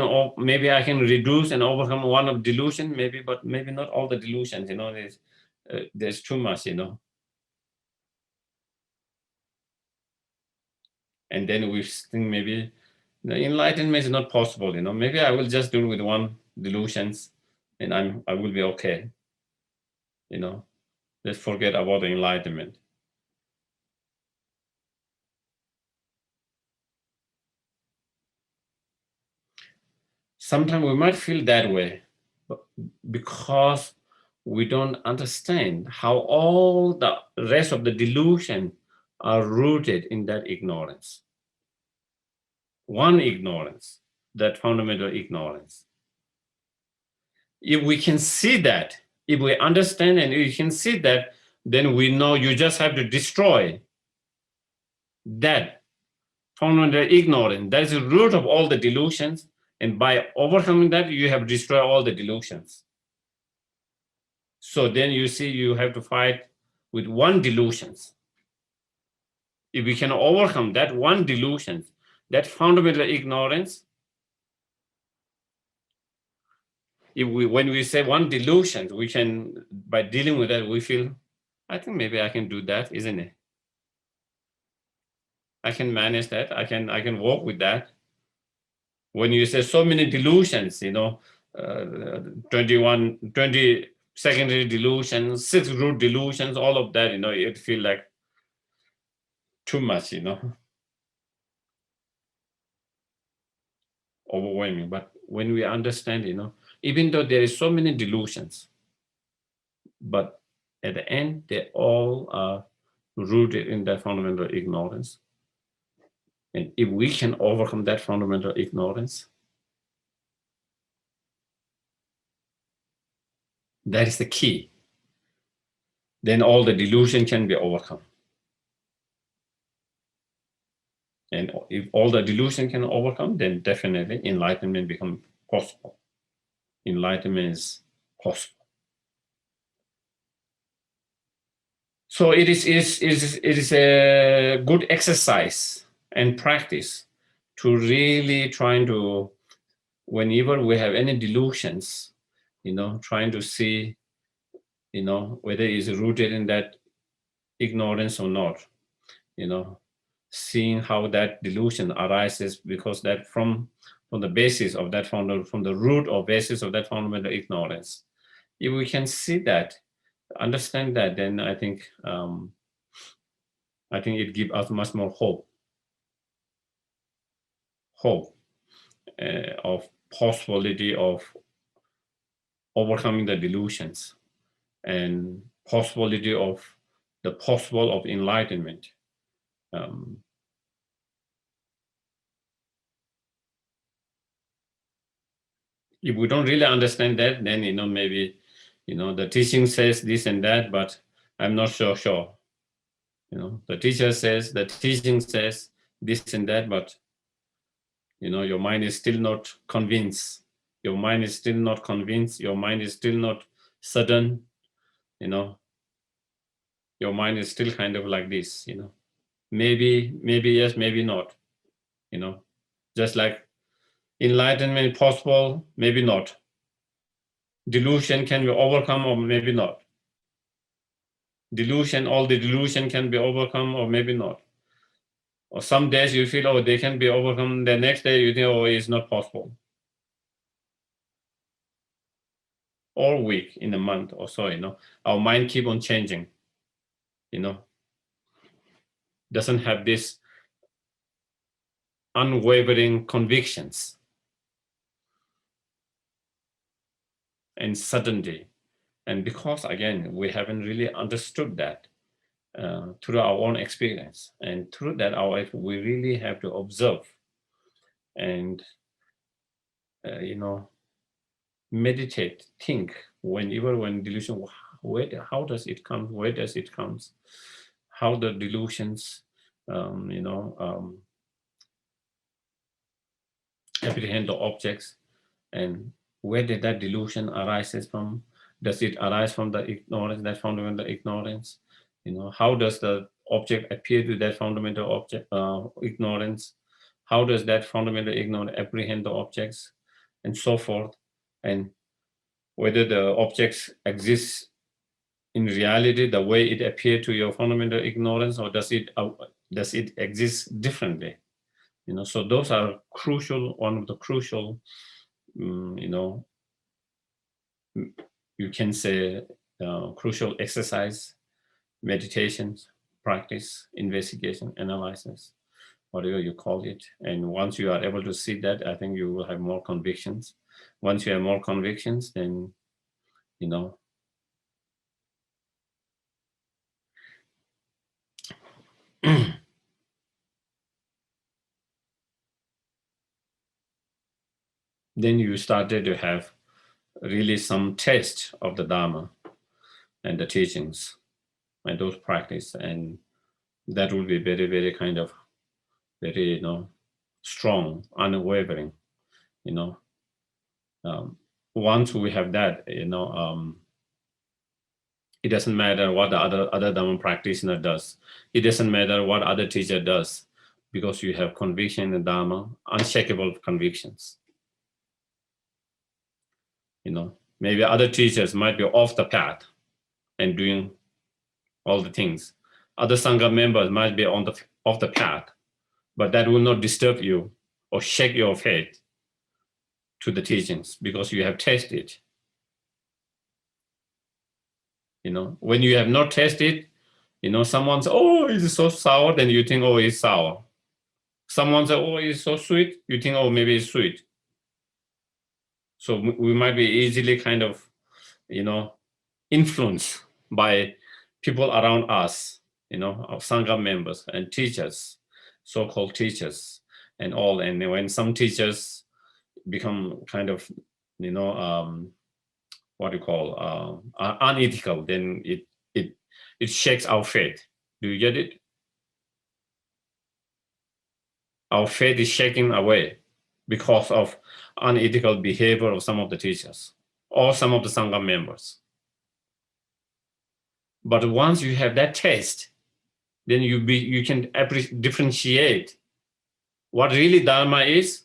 reduce and overcome one of delusion, maybe, but maybe not all the delusions, there's too much, And then we think maybe the enlightenment is not possible, Maybe I will just deal with one delusions and I will be okay, Let's forget about the enlightenment. Sometimes we might feel that way, but because we don't understand how all the rest of the delusion are rooted in that ignorance. One ignorance, that fundamental ignorance. If we can see that, if we understand and we can see that, then we know you just have to destroy that fundamental ignorance. That is the root of all the delusions. And by overcoming that, you have destroyed all the delusions. So then you see you have to fight with one delusion. If we can overcome that one delusion, that fundamental ignorance, when we say one delusion, we can, by dealing with that, we feel, I think maybe I can do that, isn't it? I can manage that. I can work with that. When you say so many delusions, 20 secondary delusions, 6 root delusions, all of that, it feel like too much, overwhelming. But when we understand, even though there is so many delusions, but at the end, they all are rooted in that fundamental ignorance. And if we can overcome that fundamental ignorance, that is the key. Then all the delusion can be overcome. And if all the delusion can overcome, then definitely enlightenment becomes possible. Enlightenment is possible. So it is a good exercise and practice to really trying to, whenever we have any delusions, trying to see, whether it's rooted in that ignorance or not, seeing how that delusion arises, because that from the basis of that from the root or basis of that fundamental ignorance, if we can see that, understand that, then I think it gives us much more hope of possibility of overcoming the delusions and possibility of the possible of enlightenment. If we don't really understand that, then maybe the teaching says this and that, but I'm not so sure. The teacher says, the teaching says this and that, but your mind is still not convinced. Your mind is still not convinced. Your mind is still not certain. Your mind is still kind of like this. Maybe yes, maybe not. Just like enlightenment possible, maybe not. Delusion can be overcome, or maybe not. All the delusion can be overcome, or maybe not. Or some days you feel, oh, they can be overcome. The next day you think, oh, it's not possible. All week, in a month or so, our mind keep on changing. Doesn't have this unwavering convictions and certainty. And because, again, we haven't really understood that through our own experience. And through that, we really have to observe and, meditate, think, when delusion, how does it come? Where does it come? How the delusions, apprehend the objects, and where did that delusion arises from? Does it arise from the ignorance, that fundamental ignorance? How does the object appear to that fundamental object ignorance? How does that fundamental ignorance apprehend the objects, and so forth? And whether the objects exist in reality the way it appeared to your fundamental ignorance, or does it exist differently? So those are crucial, one of the crucial, you can say, crucial exercise, meditations, practice, investigation, analysis, whatever you call it. And once you are able to see that, I think you will have more convictions. Once you have more convictions, then, then you started to have really some taste of the Dharma and the teachings and those practice, and that will be very, very kind of very, strong, unwavering. Once we have that, it doesn't matter what the other Dharma practitioner does. It doesn't matter what other teacher does, because you have conviction in Dharma, unshakable convictions. Maybe other teachers might be off the path and doing all the things. Other Sangha members might be off the path, but that will not disturb you or shake your faith to the teachings, because you have tasted. When you have not tasted, someone says, oh, it's so sour, then you think, oh, it's sour. Someone says, oh, it's so sweet, you think, oh, maybe it's sweet. So we might be easily kind of, influenced by people around us, our Sangha members and teachers, so-called teachers and all. And when some teachers become kind of, what you call unethical, then it shakes our faith. Do you get it? our faith is shaken away because of unethical behavior of some of the teachers or some of the Sangha members. But once you have that taste, then you can differentiate what really Dharma is,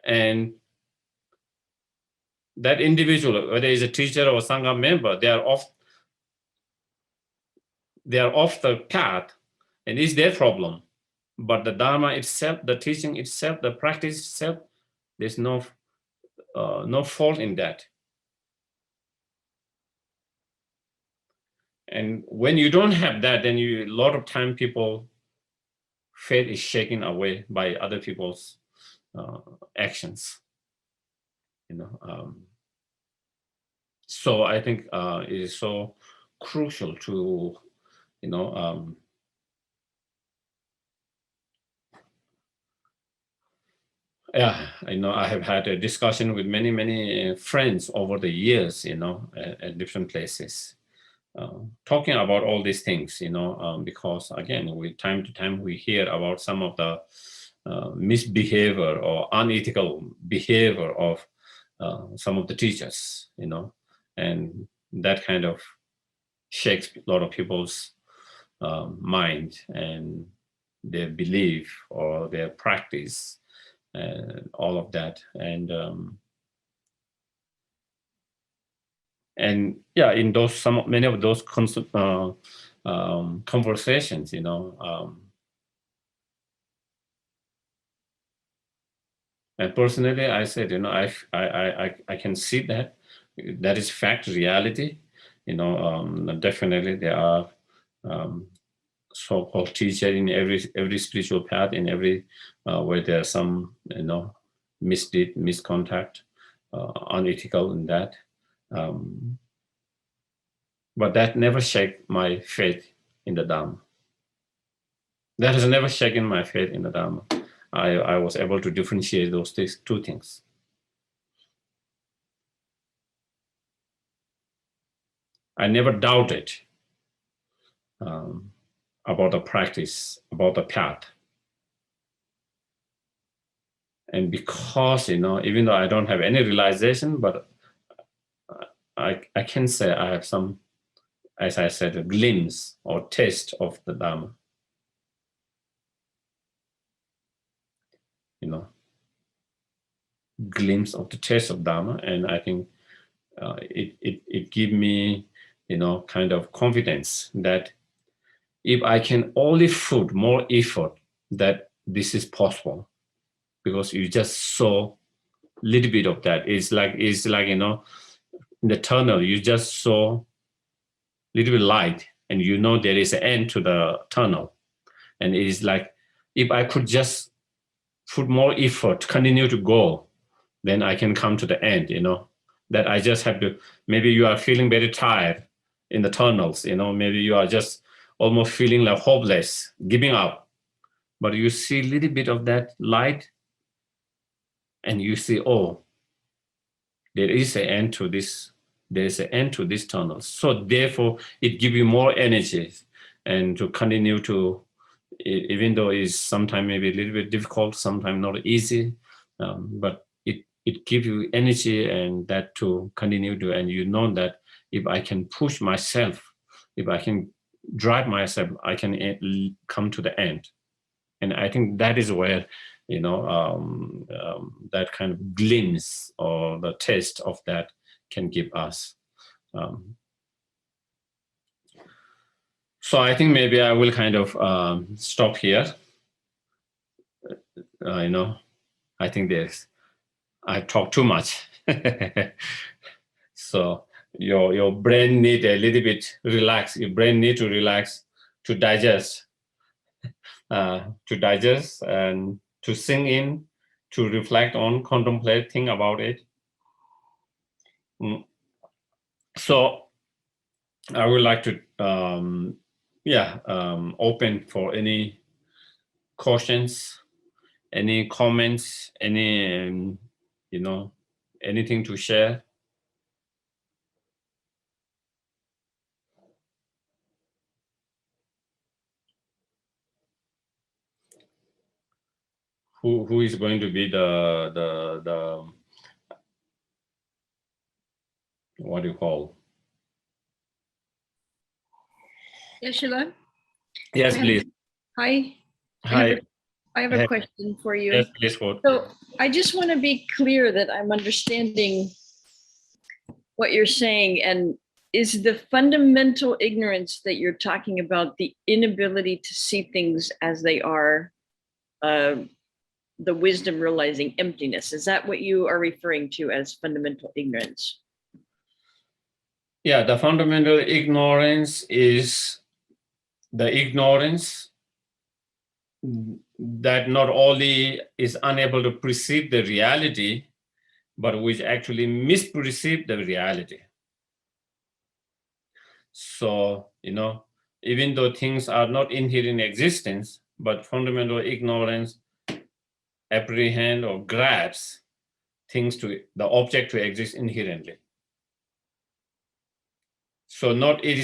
and that individual, whether it's a teacher or a Sangha member, they are off the path, and it's their problem. But the Dharma itself, the teaching itself, the practice itself, there's no fault in that. And when you don't have that, then a lot of time people faith is shaken away by other people's actions. So I think it is so crucial to, I have had a discussion with many friends over the years, at different places, talking about all these things, because again, time to time we hear about some of the misbehavior or unethical behavior of some of the teachers, and that kind of shakes a lot of people's mind and their belief or their practice and all of that. And in those many of those conversations, and personally, I said, I can see that is fact, reality. Definitely there are so-called teacher in every spiritual path, in every where there are some misdeed, misconduct, unethical in that. But that never shake my faith in the Dharma. That has never shaken my faith in the Dharma. I was able to differentiate those two things. I never doubted about the practice, about the path. And because, even though I don't have any realization, but I can say I have some, as I said, a glimpse or taste of the Dharma. Glimpse of the taste of Dharma, and I think it gives me, kind of confidence that if I can only put more effort, that this is possible, because you just saw a little bit of that. It's like in the tunnel, you just saw a little bit light, and there is an end to the tunnel, and it is like if I could just put more effort, continue to go, then I can come to the end. That I just have to. Maybe you are feeling very tired in the tunnels. Maybe you are just almost feeling like hopeless, giving up. But you see a little bit of that light, and you see, oh, there is an end to this. There is an end to this tunnel. So therefore, it gives you more energy, and to continue to, even though it's sometimes maybe a little bit difficult, sometimes not easy, but it gives you energy, and that to continue to, and that if I can push myself, if I can drive myself, I can come to the end. And I think that is where, that kind of glimpse or the taste of that can give us. So I think maybe I will kind of stop here. I think I talk too much. So your brain need a little bit relax. Your brain need to relax to digest, and to sink in, to reflect on, contemplate, think about it. So I would like to, open for any questions, any comments, any, anything to share. who is going to be the what do you call? Geshe-la? Yes, please. Hi. Hi. I have a question for you. Yes, please. What? So I just want to be clear that I'm understanding what you're saying. And is the fundamental ignorance that you're talking about the inability to see things as they are, the wisdom realizing emptiness? Is that what you are referring to as fundamental ignorance? Yeah, the fundamental ignorance is the ignorance that not only is unable to perceive the reality, but which actually misperceive the reality. So, even though things are not inherent in existence, but fundamental ignorance apprehend or grabs things to the object to exist inherently. So it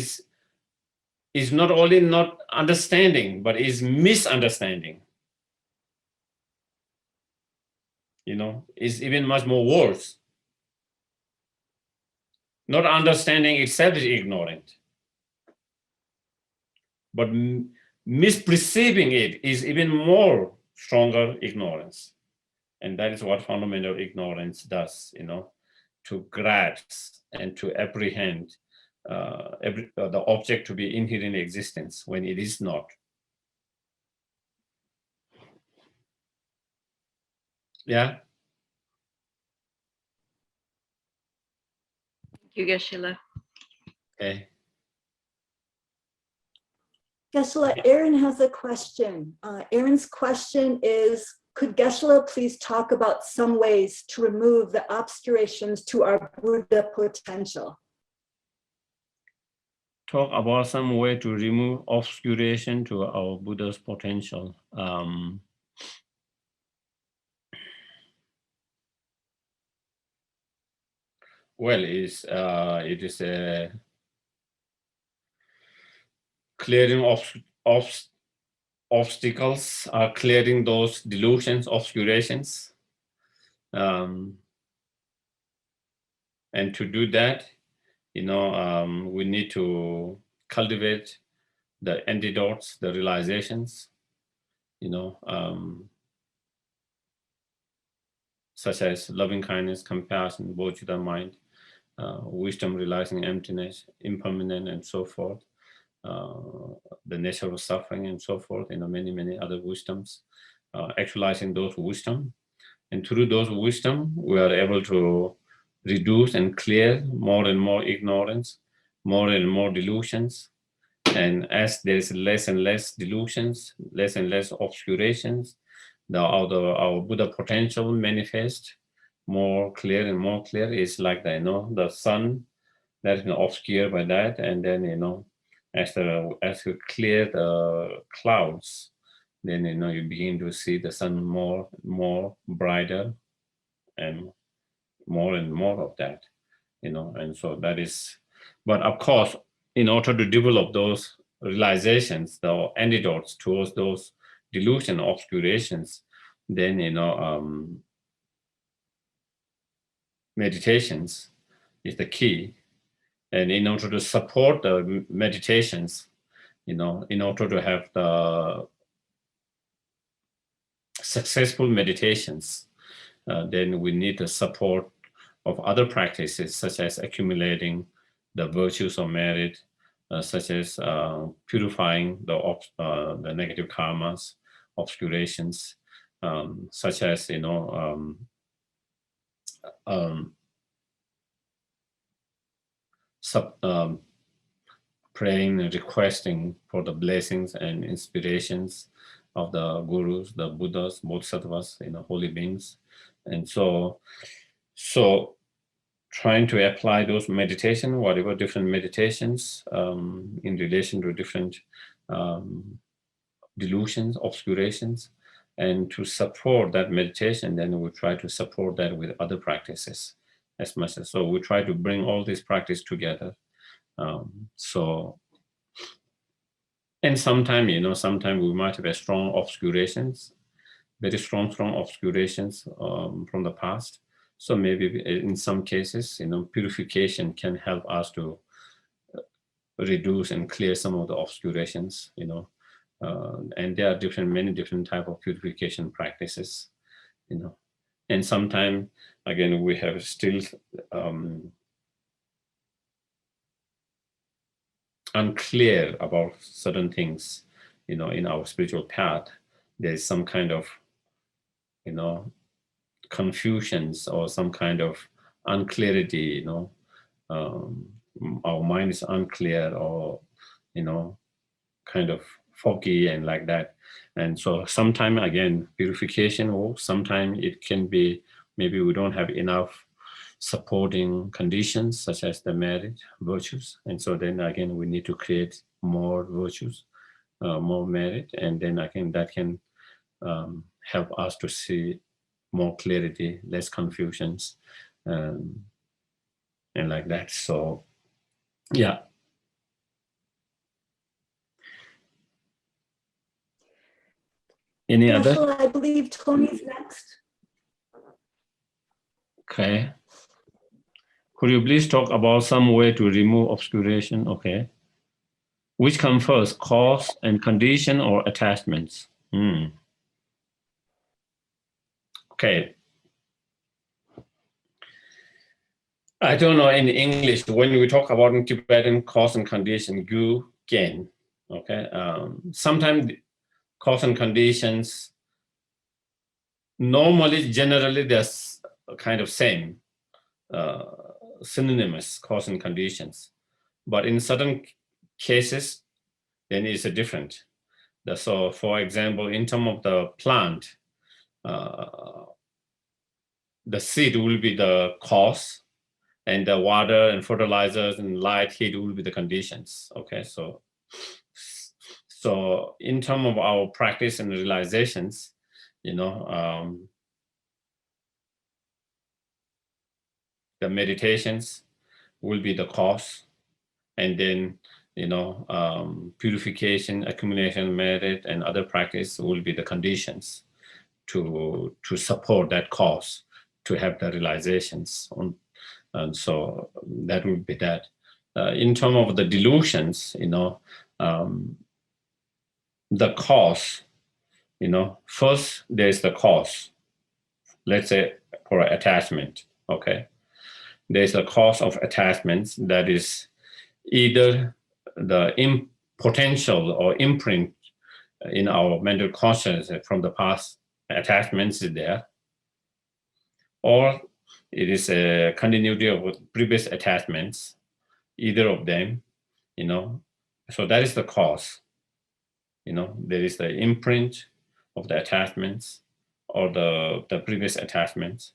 is not only not understanding, but is misunderstanding. Is even much more worse. Not understanding itself is ignorant, but misperceiving it is even more stronger ignorance. And that is what fundamental ignorance does, to grasp and to apprehend the object to be inherent in existence when it is not. Yeah. Thank you, Geshe-la. Okay. Geshe-la, Aaron has a question. Aaron's question is, could Geshe-la please talk about some ways to remove the obscurations to our Buddha potential? Talk about some way to remove obscuration to our Buddha's potential. Well, it is a clearing of obstacles, clearing those delusions, obscurations. And to do that, we need to cultivate the antidotes, the realizations, such as loving kindness, compassion, bodhicitta mind, wisdom realizing emptiness, impermanent, and so forth, the nature of suffering, and so forth, many other wisdoms, actualizing those wisdom. And through those wisdom, we are able to reduce and clear more and more ignorance, more and more delusions. And as there is less and less delusions, less and less obscurations, our Buddha potential manifest more clear and more clear. It's like the sun that is obscured by that, and then as you clear the clouds, then you begin to see the sun more brighter, and more of that, and so that is. But of course, in order to develop those realizations, the antidotes towards those delusion obscurations, then meditations is the key. And in order to support the meditations, in order to have the successful meditations, then we need the support of other practices, such as accumulating the virtues of merit, such as purifying the negative karmas, obscurations, such as praying and requesting for the blessings and inspirations of the gurus, the Buddhas, Bodhisattvas, holy beings. And so trying to apply those meditation, whatever different meditations, in relation to different delusions, obscurations, and to support that meditation, then we try to support that with other practices as much as. So we try to bring all these practice together. And sometimes we might have a strong obscurations, very strong obscurations from the past. So maybe in some cases, purification can help us to reduce and clear some of the obscurations, and there are many different type of purification practices, and sometimes, again, we have still unclear about certain things, in our spiritual path. There is some kind of, confusions or some kind of unclarity, our mind is unclear or, kind of foggy and like that. And so sometimes, again, purification works. Sometimes it can be, maybe we don't have enough supporting conditions such as the merit, virtues. And so then again, we need to create more virtues, more merit. And then again, that can help us to see more clarity, less confusions, and like that. So, yeah. Any other? Geshe-la, I believe Tony's next. Okay. Could you please talk about some way to remove obscuration? Okay. Which come first, cause and condition or attachments? Okay. I don't know in English, when we talk about in Tibetan cause and condition, gu, gen. Okay. Sometimes cause and conditions, normally, generally, there's kind of same, synonymous cause and conditions. But in certain cases, then it's different. So, for example, in terms of the plant, the seed will be the cause, and the water and fertilizers and light, heat will be the conditions. Okay, so in terms of our practice and realizations, the meditations will be the cause, and then purification, accumulation, merit, and other practice will be the conditions to support that cause, to have the realizations. And so that would be that. In terms of the delusions, the cause, first there's the cause. Let's say for attachment, okay? There's a cause of attachments that is either the potential or imprint in our mental consciousness from the past attachments is there, or it is a continuity of previous attachments, either of them, so that is the cause. There is the imprint of the attachments or the previous attachments.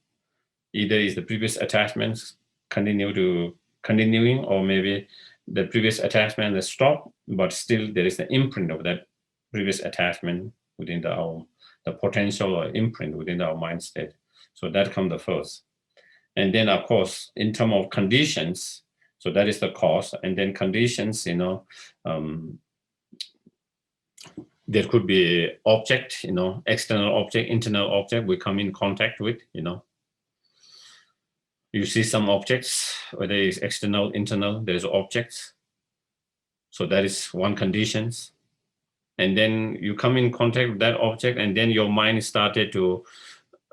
Either is the previous attachments continuing, or maybe the previous attachment has stopped, but still there is the imprint of that previous attachment within the potential or imprint within our mind state. So that comes the first. And then, of course, in terms of conditions, so that is the cause. And then conditions, there could be object, external object, internal object we come in contact with, You see some objects, whether it's external, internal, there's objects. So that is one conditions. And then you come in contact with that object, and then your mind started to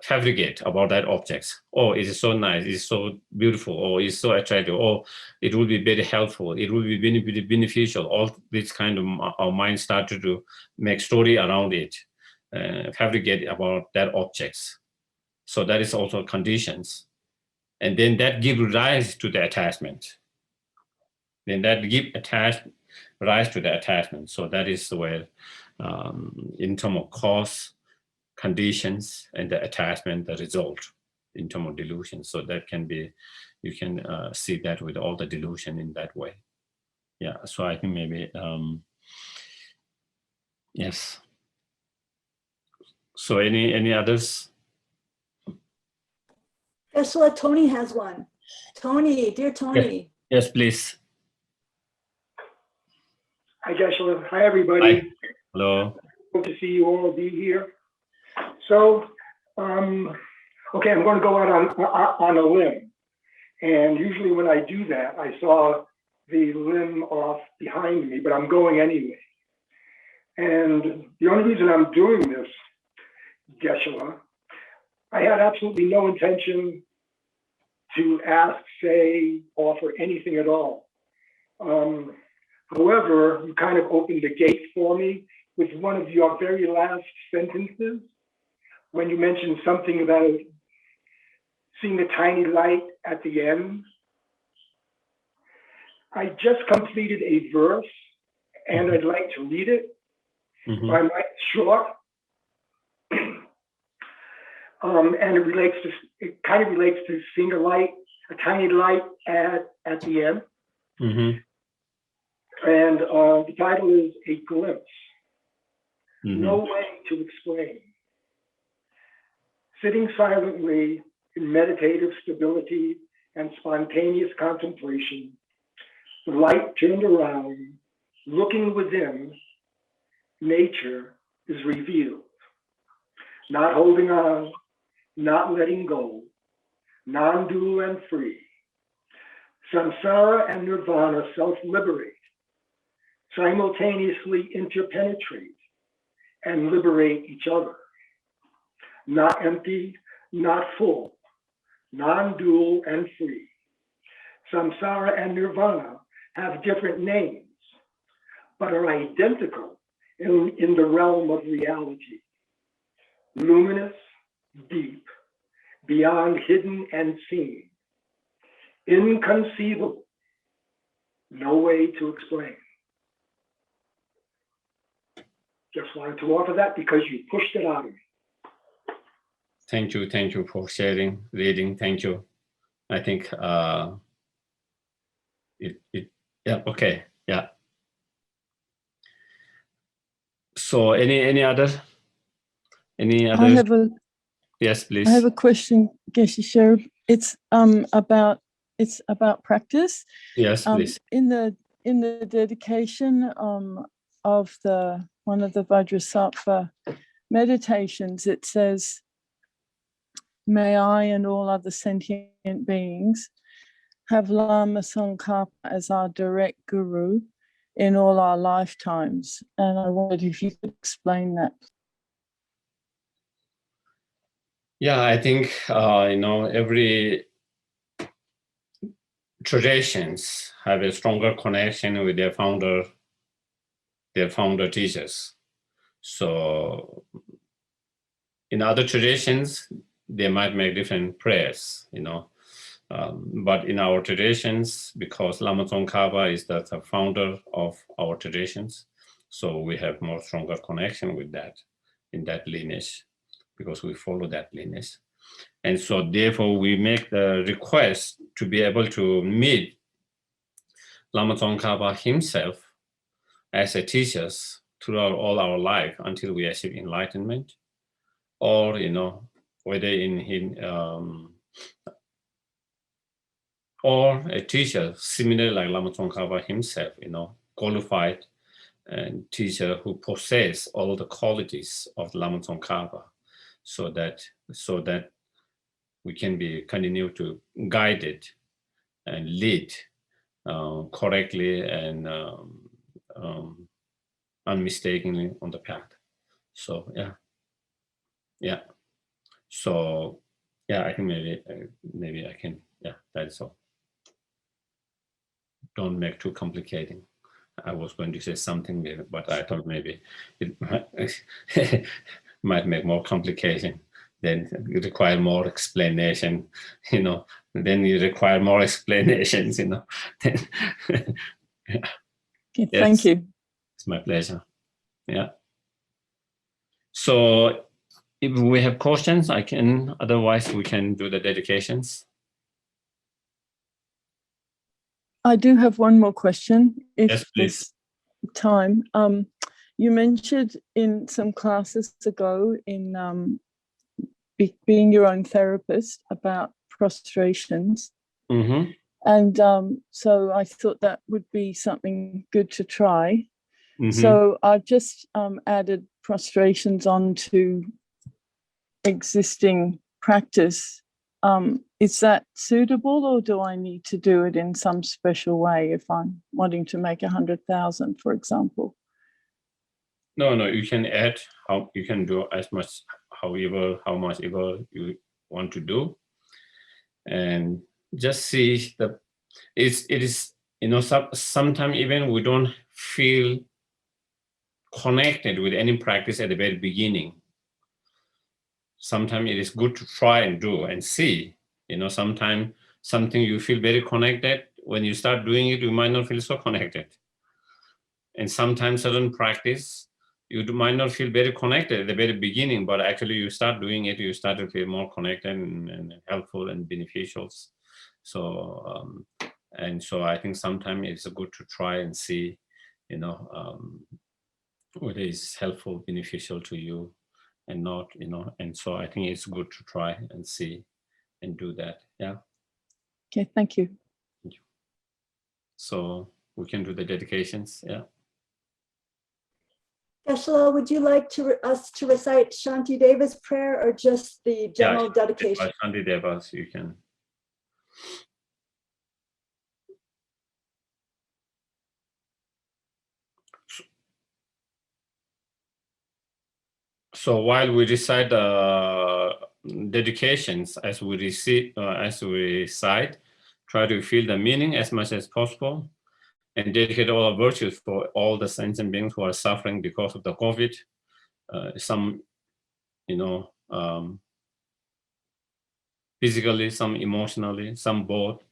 fabricate about that object. Oh, it is so nice, it's so beautiful, or it's so attractive, or it will be very helpful, it will be beneficial. All this kind of our mind started to make story around it, fabricate about that objects. So that is also conditions. And then that gives rise to the attachment. Then that gives rise to the attachment. So that is where, in terms of cause, conditions, and the attachment, the result in terms of delusion. So that can be, you can see that with all the delusion in that way. Yeah, so I think maybe, yes. So any others? Geshe-la, Tony has one. Tony, dear Tony. Yes, please. Hi, Geshe-la. Hi, everybody. Hi. Hello. Good to see you all be here. So, okay, I'm going to go out on a limb. And usually when I do that, I saw the limb off behind me, but I'm going anyway. And the only reason I'm doing this, Geshe-la, I had absolutely no intention to ask, say, offer anything at all. However, you kind of opened the gate for me with one of your very last sentences when you mentioned something about seeing a tiny light at the end. I just completed a verse and I'd like to read it. I might short. And it kind of relates to seeing a light, a tiny light at the end. And the title is A Glimpse. No way to explain. Sitting silently in meditative stability and spontaneous contemplation, the light turned around, looking within, nature is revealed. Not holding on, not letting go, non-dual and free. Samsara and nirvana self-liberate, simultaneously interpenetrate and liberate each other. Not empty, not full, non-dual and free. Samsara and nirvana have different names, but are identical in the realm of reality. Luminous, deep, beyond hidden and seen. Inconceivable, no way to explain. Just wanted to offer that because you pushed it out of me. Thank you for sharing, reading. Thank you. I think yeah, okay, yeah. So any other? I have a Yes, please. I have a question, Geshe-la. It's about practice. Yes, please. In the dedication of one of the Vajrasattva meditations, it says, "May I and all other sentient beings have Lama Tsongkhapa as our direct guru in all our lifetimes." And I wondered if you could explain that. Yeah, I think every traditions have a stronger connection with their founder teachers. So in other traditions, they might make different prayers, but in our traditions, because Lama Tsongkhapa is the founder of our traditions, so we have more stronger connection with that, in that lineage, because we follow that lineage. And so therefore we make the request to be able to meet Lama Tsongkhapa himself as a teacher throughout all our life until we achieve enlightenment, or whether in him or a teacher similar like Lama Tsongkhapa himself, qualified and teacher who possess all the qualities of Lama Tsongkhapa, so that we can be continue to guide it and lead correctly and unmistakably on the path. So yeah. So yeah, I think maybe I can. Yeah, that's all. Don't make too complicating. I was going to say something, but I thought maybe it might make more complication. Then you require more explanation, then you require more explanations, Then, yeah. Okay, yes. Thank you. It's my pleasure. Yeah. So if we have questions, I can, otherwise we can do the dedications. I do have one more question, if yes, please. there's time. You mentioned in some classes ago in being your own therapist about prostrations. Mm-hmm. And so I thought that would be something good to try. Mm-hmm. So I've just added prostrations onto existing practice, is that suitable, or do I need to do it in some special way if I'm wanting to make 100,000, for example? No, you can add, how you can do as much, how much ever you want to do, and just see that it is, you know, sometimes even we don't feel connected with any practice at the very beginning. Sometimes it is good to try and do and see, you know, sometimes something you feel very connected, when you start doing it, you might not feel so connected. And sometimes certain practice, you might not feel very connected at the very beginning, but actually you start doing it, you start to feel more connected and helpful and beneficial. So, and so I think sometimes it's good to try and see, you know, what is helpful, beneficial to you and not, you know, and so I think it's good to try and see and do that. Yeah. Okay, thank you. Thank you. So we can do the dedications. Yeah. Geshe-la, would you like us to recite Shanti Deva's prayer or just the general dedication? Shanti Devas, you can. So while we recite dedications, as we recite, try to feel the meaning as much as possible, and dedicate all our virtues for all the sentient beings who are suffering because of the COVID. Some, you know, physically, some emotionally, some both,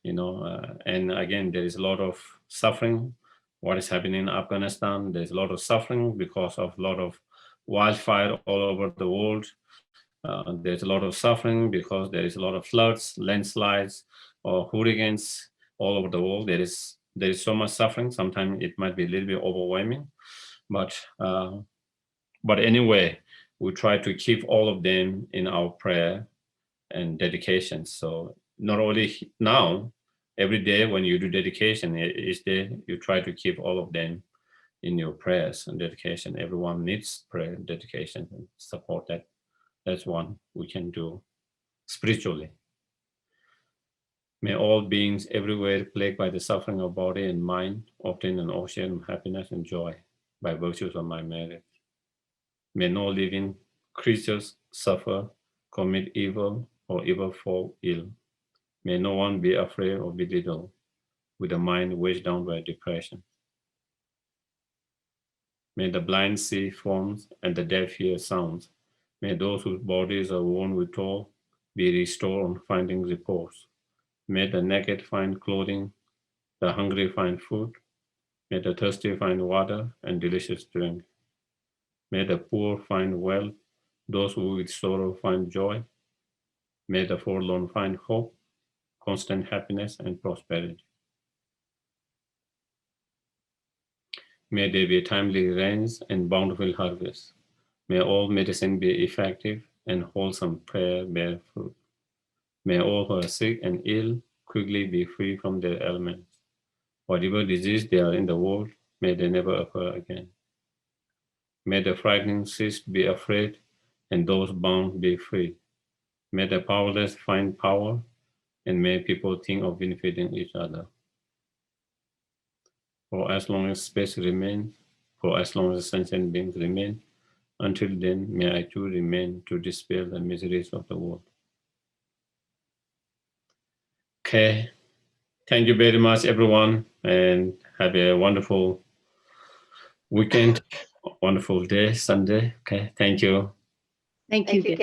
you know, and again, there is a lot of suffering. What is happening in Afghanistan, there's a lot of suffering because of a lot of wildfire all over the world. There's a lot of suffering because there is a lot of floods, landslides, or hurricanes all over the world. There is so much suffering. Sometimes it might be a little bit overwhelming, but anyway, we try to keep all of them in our prayer and dedication. So not only now, every day when you do dedication, each day you try to keep all of them in your prayers and dedication. Everyone needs prayer and dedication and support that. That's one we can do spiritually. May all beings everywhere plagued by the suffering of body and mind obtain an ocean of happiness and joy by virtues of my merit. May no living creatures suffer, commit evil, or ever fall ill. May no one be afraid or belittled with a mind weighed down by depression. May the blind see forms and the deaf hear sounds. May those whose bodies are worn with toil be restored on finding repose. May the naked find clothing, the hungry find food. May the thirsty find water and delicious drink. May the poor find wealth, those who with sorrow find joy. May the forlorn find hope, constant happiness and prosperity. May there be timely rains and bountiful harvests. May all medicine be effective and wholesome prayer bear fruit. May all who are sick and ill quickly be free from their ailments. Whatever disease they are in the world, may they never occur again. May the frightened cease to be afraid and those bound be free. May the powerless find power and may people think of benefiting each other. For as long as space remains, for as long as sentient beings remain, until then may I too remain to dispel the miseries of the world. Okay, thank you very much everyone and have a wonderful weekend, wonderful day, Sunday. Okay, thank you. Thank you.